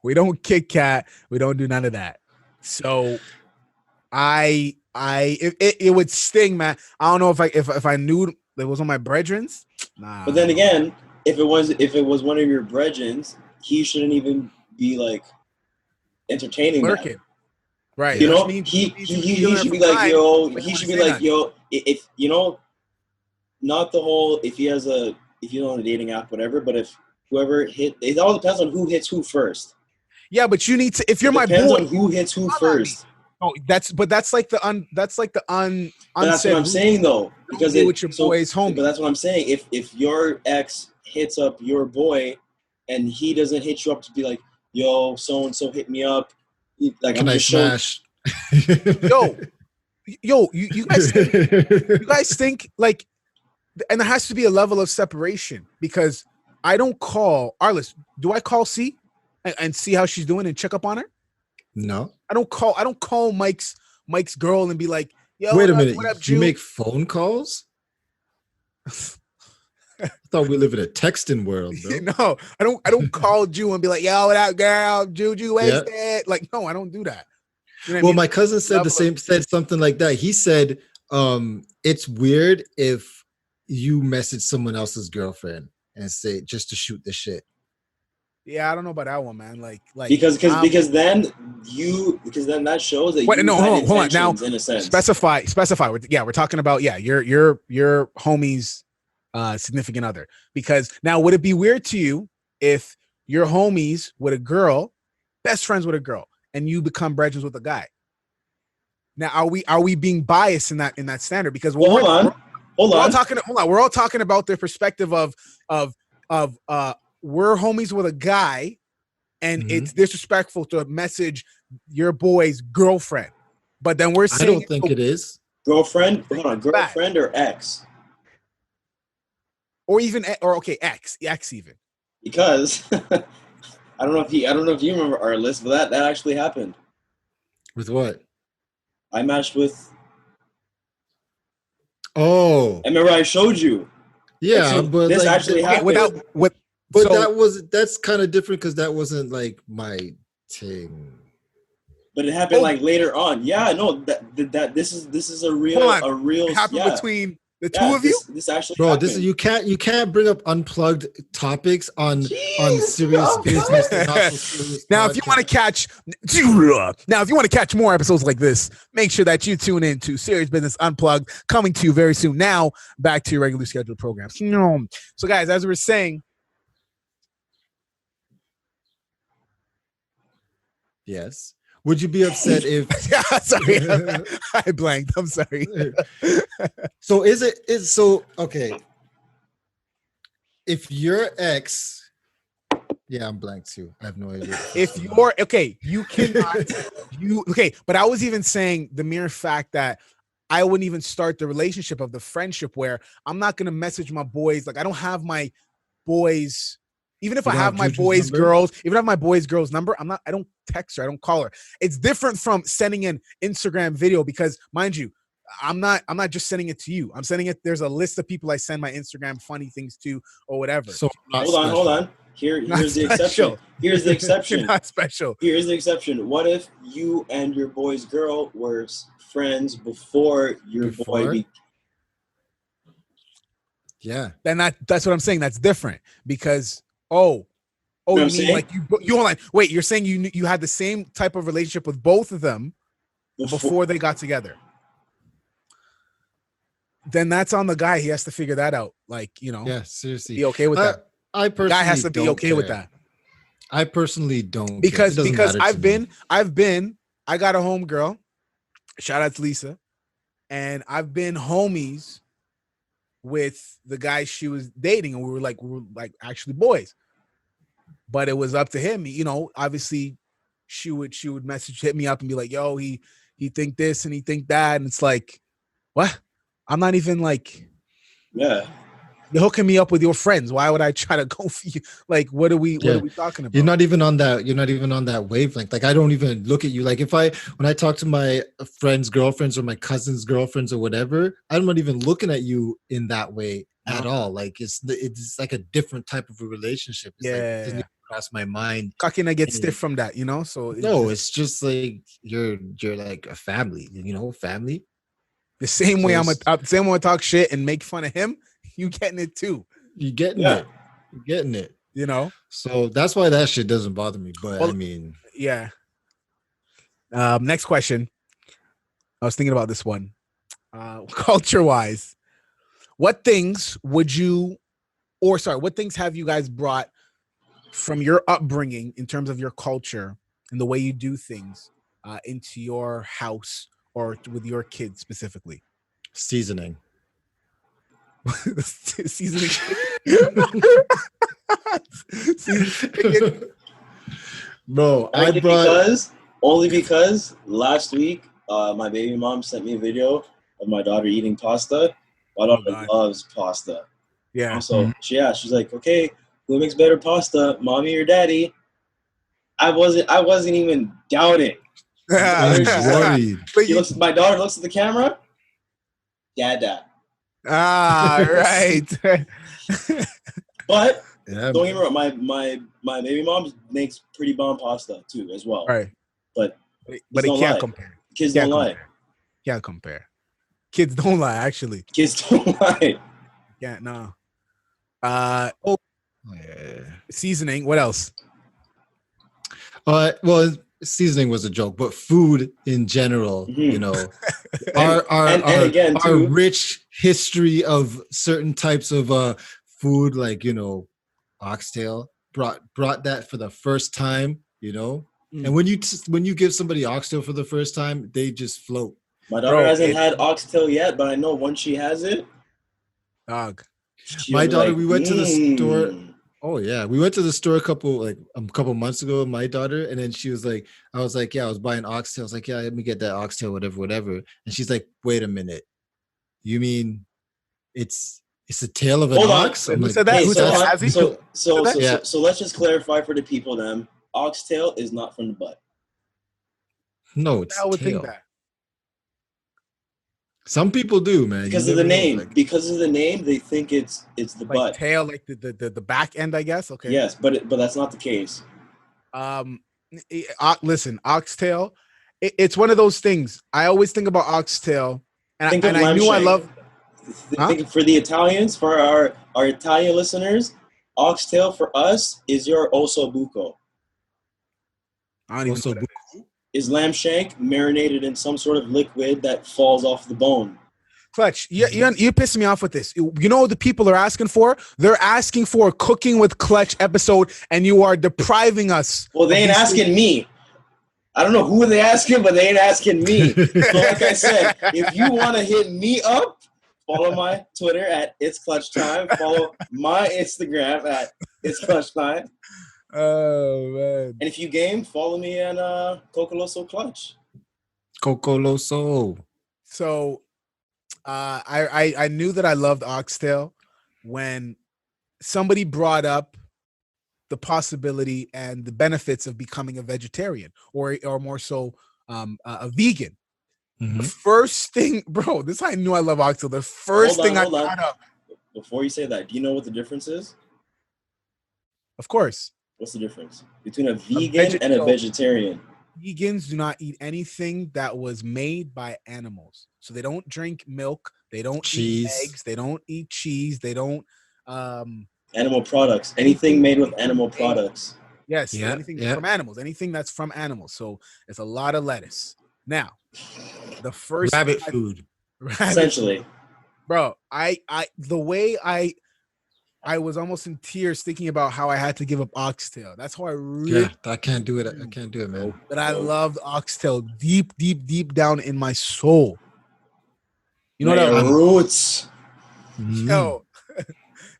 We don't kick cat. We don't do none of that. So it would sting, man. I don't know if I knew it was on my brethrens. Nah. But then again, if it was one of your brethrens, he shouldn't even be like entertaining that. Right. You know, he should be like, yo. He should be like, yo. If you know, not the whole. If he's on a dating app, whatever. But if whoever it all depends on who hits who first. Yeah, but you need to. If you're my boy, depends on who hits who first. Oh, that's like the unsaid. That's what I'm saying though, because with your boy's homie. But that's what I'm saying. If your ex hits up your boy, and he doesn't hit you up to be like, yo, so and so hit me up. Like, can I smash? Yo, you guys think like, and there has to be a level of separation because I don't call Arliss. Do I call C and see how she's doing and check up on her? No, I don't call Mike's girl and be like, yo, wait a minute, what up, you make phone calls? I thought we live in a texting world, bro. No, I don't call Jew and be like, yo, what up, girl? Juju wasted. Like, no, I don't do that. You know what I mean? My cousin said said something like that. He said, it's weird if you message someone else's girlfriend and say just to shoot the shit. Yeah, I don't know about that one, man. Like because then that shows that hold on. Now, in a sense. Specify. We're talking about your homie's significant other. Because now, would it be weird to you if your homies with a girl, best friends with a girl, and you become brethren with a guy? Now, are we being biased in that standard? Because hold on. We're all talking about the perspective of we're homies with a guy, and it's disrespectful to message your boy's girlfriend. But then we're saying, I don't think it is girlfriend. Hold on, girlfriend or ex, or ex even. Because I don't know if you remember Arliss, but that actually happened. With what? I matched with. Oh, I remember I showed you. Yeah, so but this actually happened. That's kind of different because that wasn't like my thing. But it happened like later on. Yeah, no, that this is a real it happened between the two of you. This actually, bro, happened. This is you can't bring up unplugged topics on serious business. Now, if you want to catch more episodes like this, make sure that you tune in to Serious Business Unplugged, coming to you very soon. Now, back to your regularly scheduled programs. So, guys, as we were saying. Yes. Would you be upset if? Yeah, sorry, I blanked. I'm sorry. So okay? If your ex, I'm blank too. I have no idea. If you're okay, you cannot. But I was even saying the mere fact that I wouldn't even start the relationship of the friendship where I'm not gonna message my boys. Like I don't have my boys. Even if I have my boys' girls, number, I don't text her, I don't call her. It's different from sending an Instagram video because, mind you, I'm not just sending it to you. I'm sending it. There's a list of people I send my Instagram funny things to or whatever. So hold on. Here's the exception. Here's the exception. Not special. Here's the exception. What if you and your boy's girl were friends before your boy? Yeah. Then that's what I'm saying. That's different because. Oh, you mean saying? Like you hold on. Wait, you're saying you had the same type of relationship with both of them before they got together. Then that's on the guy. He has to figure that out. Like, yeah, seriously. Be okay with that. I personally guy has to be okay care. with that. I personally don't because I've been I got a home girl. Shout out to Lisa. And I've been homies with the guy she was dating, and we were like actually boys. But it was up to him, obviously she would hit me up and be like, yo, he think this and he think that. And it's like, what? I'm not even like, Yeah. You're hooking me up with your friends. Why would I try to go for you? Like, what are we talking about? You're not even on that wavelength. Like, I don't even look at you. Like, when I talk to my friends' girlfriends or my cousins' girlfriends or whatever, I'm not even looking at you in that way at all. Like, it's like a different type of a relationship. It's like, it doesn't even cross my mind. How can I get stiff from that, you know? So It's just like you're like a family, family. The same way same way I talk shit and make fun of him, you getting it too. You're getting it. You're getting it. You know? So that's why that shit doesn't bother me. But I mean, yeah. Next question. I was thinking about this one. Culture-wise, what things have you guys brought from your upbringing in terms of your culture and the way you do things into your house or with your kids specifically? Seasoning. Seasoning. Bro, only because last week my baby mom sent me a video of my daughter eating pasta. My daughter loves pasta. Yeah. So she's like, okay, who makes better pasta, mommy or daddy? I wasn't even doubting. My daughter looks at the camera. Dad. Right. But don't get me wrong, my baby mom makes pretty bomb pasta too as well. Right. But it can't compare. Kids don't lie. Can't compare. Kids don't lie, actually. Kids don't lie. Yeah, no. Seasoning. What else? Well, seasoning was a joke, but food in general, our rich history of certain types of food, like oxtail brought that for the first time, and when you give somebody oxtail for the first time, they just float. My daughter hasn't had oxtail yet, but I know once she has it, dog. My daughter, we went to the store. Oh yeah, we went to the store a couple months ago. My daughter, and then she was like, I was like, yeah, I was buying oxtail. I was like, yeah, let me get that oxtail, whatever. And she's like, wait a minute, you mean it's the tail of an ox? Who said that? So let's just clarify for the people. Then oxtail is not from the butt. No, it's I would tail. think that. Some people do, man. Because of the name. Because of the name, they think it's the butt. Tail, like the back end, I guess. Okay. Yes, but that's not the case. Listen, oxtail. It's one of those things. I always think about oxtail, and I knew I love. Think for the Italians, for our Italian listeners, oxtail for us is your osso buco. I don't even know is lamb shank marinated in some sort of liquid that falls off the bone. Clutch, you're pissing me off with this. You know what the people are asking for? They're asking for a Cooking with Clutch episode, and you are depriving us. Well, they ain't asking me. I don't know who they asking, but they ain't asking me. So like I said, if you want to hit me up, follow my Twitter at It's Clutch Time. Follow my Instagram at It's Clutch Time. Oh man! And if you game, follow me on Cocoloso Clutch. Cocoloso. So, I knew that I loved oxtail when somebody brought up the possibility and the benefits of becoming a vegetarian, or more so, a vegan. Mm-hmm. The first thing, bro, this is how I knew I love oxtail. The first thing I brought up. Before you say that, do you know what the difference is? Of course. What's the difference between a vegan and a vegetarian? Vegans do not eat anything that was made by animals. So they don't drink milk. They don't eat eggs. They don't eat cheese. They don't... animal products. Anything made with animal products. Yes. Yeah, anything from animals. Anything that's from animals. So it's a lot of lettuce. Now, the first... Rabbit food. Essentially. Bro, the way I was almost in tears thinking about how I had to give up oxtail. That's how I really... I can't do it. I can't do it, man. But I loved oxtail deep, deep, deep down in my soul. You know that roots. Yo,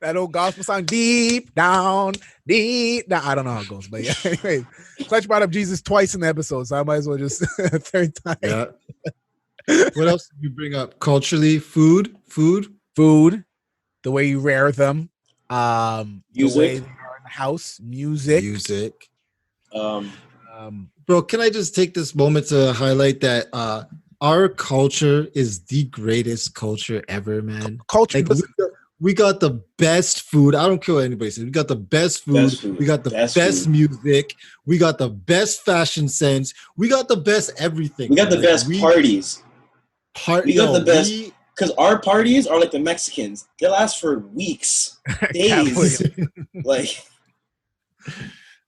that old gospel song, deep down. I don't know how it goes, but yeah. Anyway, Clutch brought up Jesus twice in the episode, so I might as well just a third time. Yeah. What else did you bring up? Culturally, food. the way you rear them, the Music. way they are in the house, music. Bro, can I just take this moment to highlight that our culture is the greatest culture ever, man. Culture. Like, we got the best food. I don't care what anybody says. We got the best food. We got the best music. We got the best fashion sense. We got the best everything. We got the best parties. We got the best, because our parties are like the Mexicans. They last for weeks, days. Like,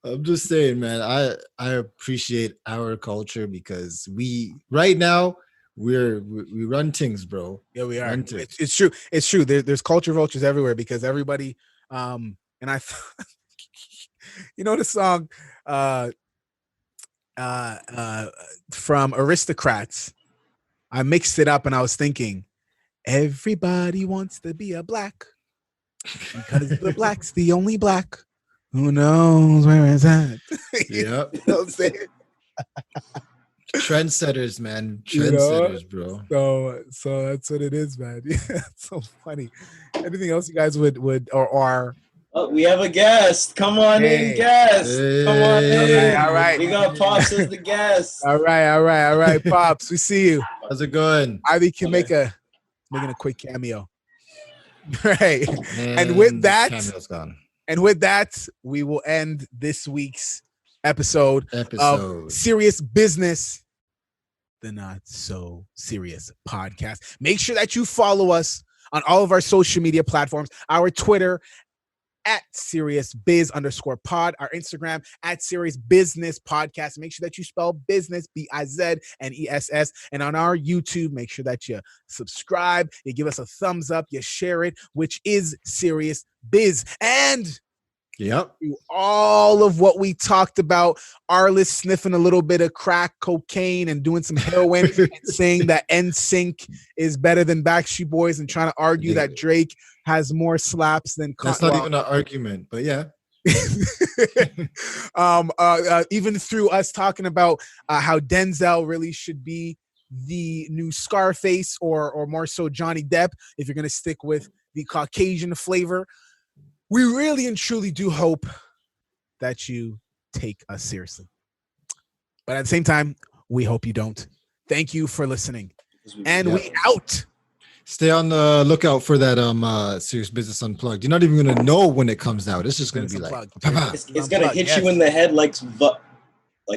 I'm just saying, man. I appreciate our culture because we right now we run things, bro. Yeah, we are. It's true. It's true. There's culture vultures everywhere because everybody. And I, you know, the song, from Aristocrats. I mixed it up and I was thinking, everybody wants to be a black because the black's the only black. Who knows where it's at? Yep. You know what I'm saying? Trendsetters, man. Trendsetters, bro. So that's what it is, man. Yeah, it's so funny. Anything else you guys would or oh, we have a guest. Come on in, guest. Come on in. All right. We got Pops as the guest. All right, Pops. We see you. How's it going? Ivy can making a quick cameo. Right. And with that, cameo's gone. And with that, we will end this week's episode of Serious Business, the Not So Serious podcast. Make sure that you follow us on all of our social media platforms, our Twitter at SeriousBiz_pod, our Instagram at Serious Business Podcast. Make sure that you spell business, BIZNESS. And on our YouTube, make sure that you subscribe, you give us a thumbs up, you share it, which is Serious Biz. And all of what we talked about, Arliss sniffing a little bit of crack cocaine and doing some heroin and saying that NSYNC is better than Backstreet Boys and trying to argue that Drake has more slaps than that's not even an argument, but yeah. Even through us talking about how Denzel really should be the new Scarface or more so Johnny Depp, if you're going to stick with the Caucasian flavor. We really and truly do hope that you take us seriously. But at the same time, we hope you don't. Thank you for listening. And we out. Stay on the lookout for that Serious Business Unplugged. You're not even going to know when it comes out. It's just going to be like, it's going to hit you in the head like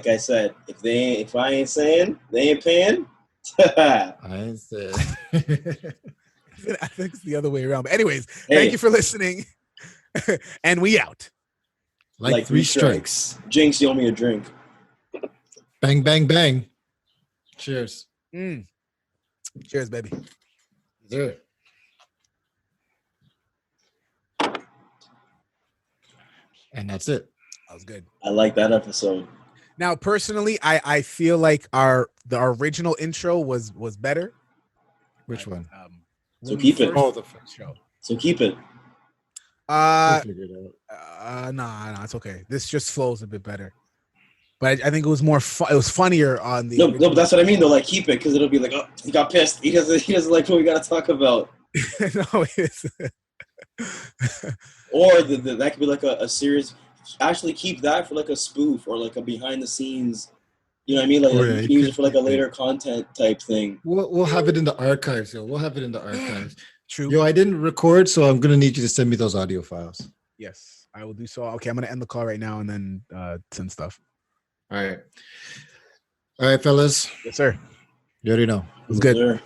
I said, if I ain't saying, they ain't paying. I ain't saying. I think it's the other way around. But anyways, thank you for listening. And we out. Like 3 strikes. Jinx, you owe me a drink. Bang, bang, bang. Cheers. Cheers, baby. Yeah. And that's it. That was good. I like that episode. Now, personally, I feel like the original intro was better. Which one? So keep it. The first show. So keep it. No, it's okay. This just flows a bit better. But I think it was more fun. It was funnier on the. No, but that's what I mean though. Like keep it because it'll be like, oh, he got pissed. He doesn't like what we gotta talk about. No, it's. Or that could be like a serious. Actually, keep that for like a spoof or like a behind the scenes. You know what I mean? Like, you can use it for like a later content type thing. We'll have it in the archives, yo. We'll have it in the archives. True. Yo, I didn't record, so I'm gonna need you to send me those audio files. Yes, I will do so. Okay, I'm gonna end the call right now and then send stuff. All right, fellas. Yes, sir. You already know. It was good. Sir.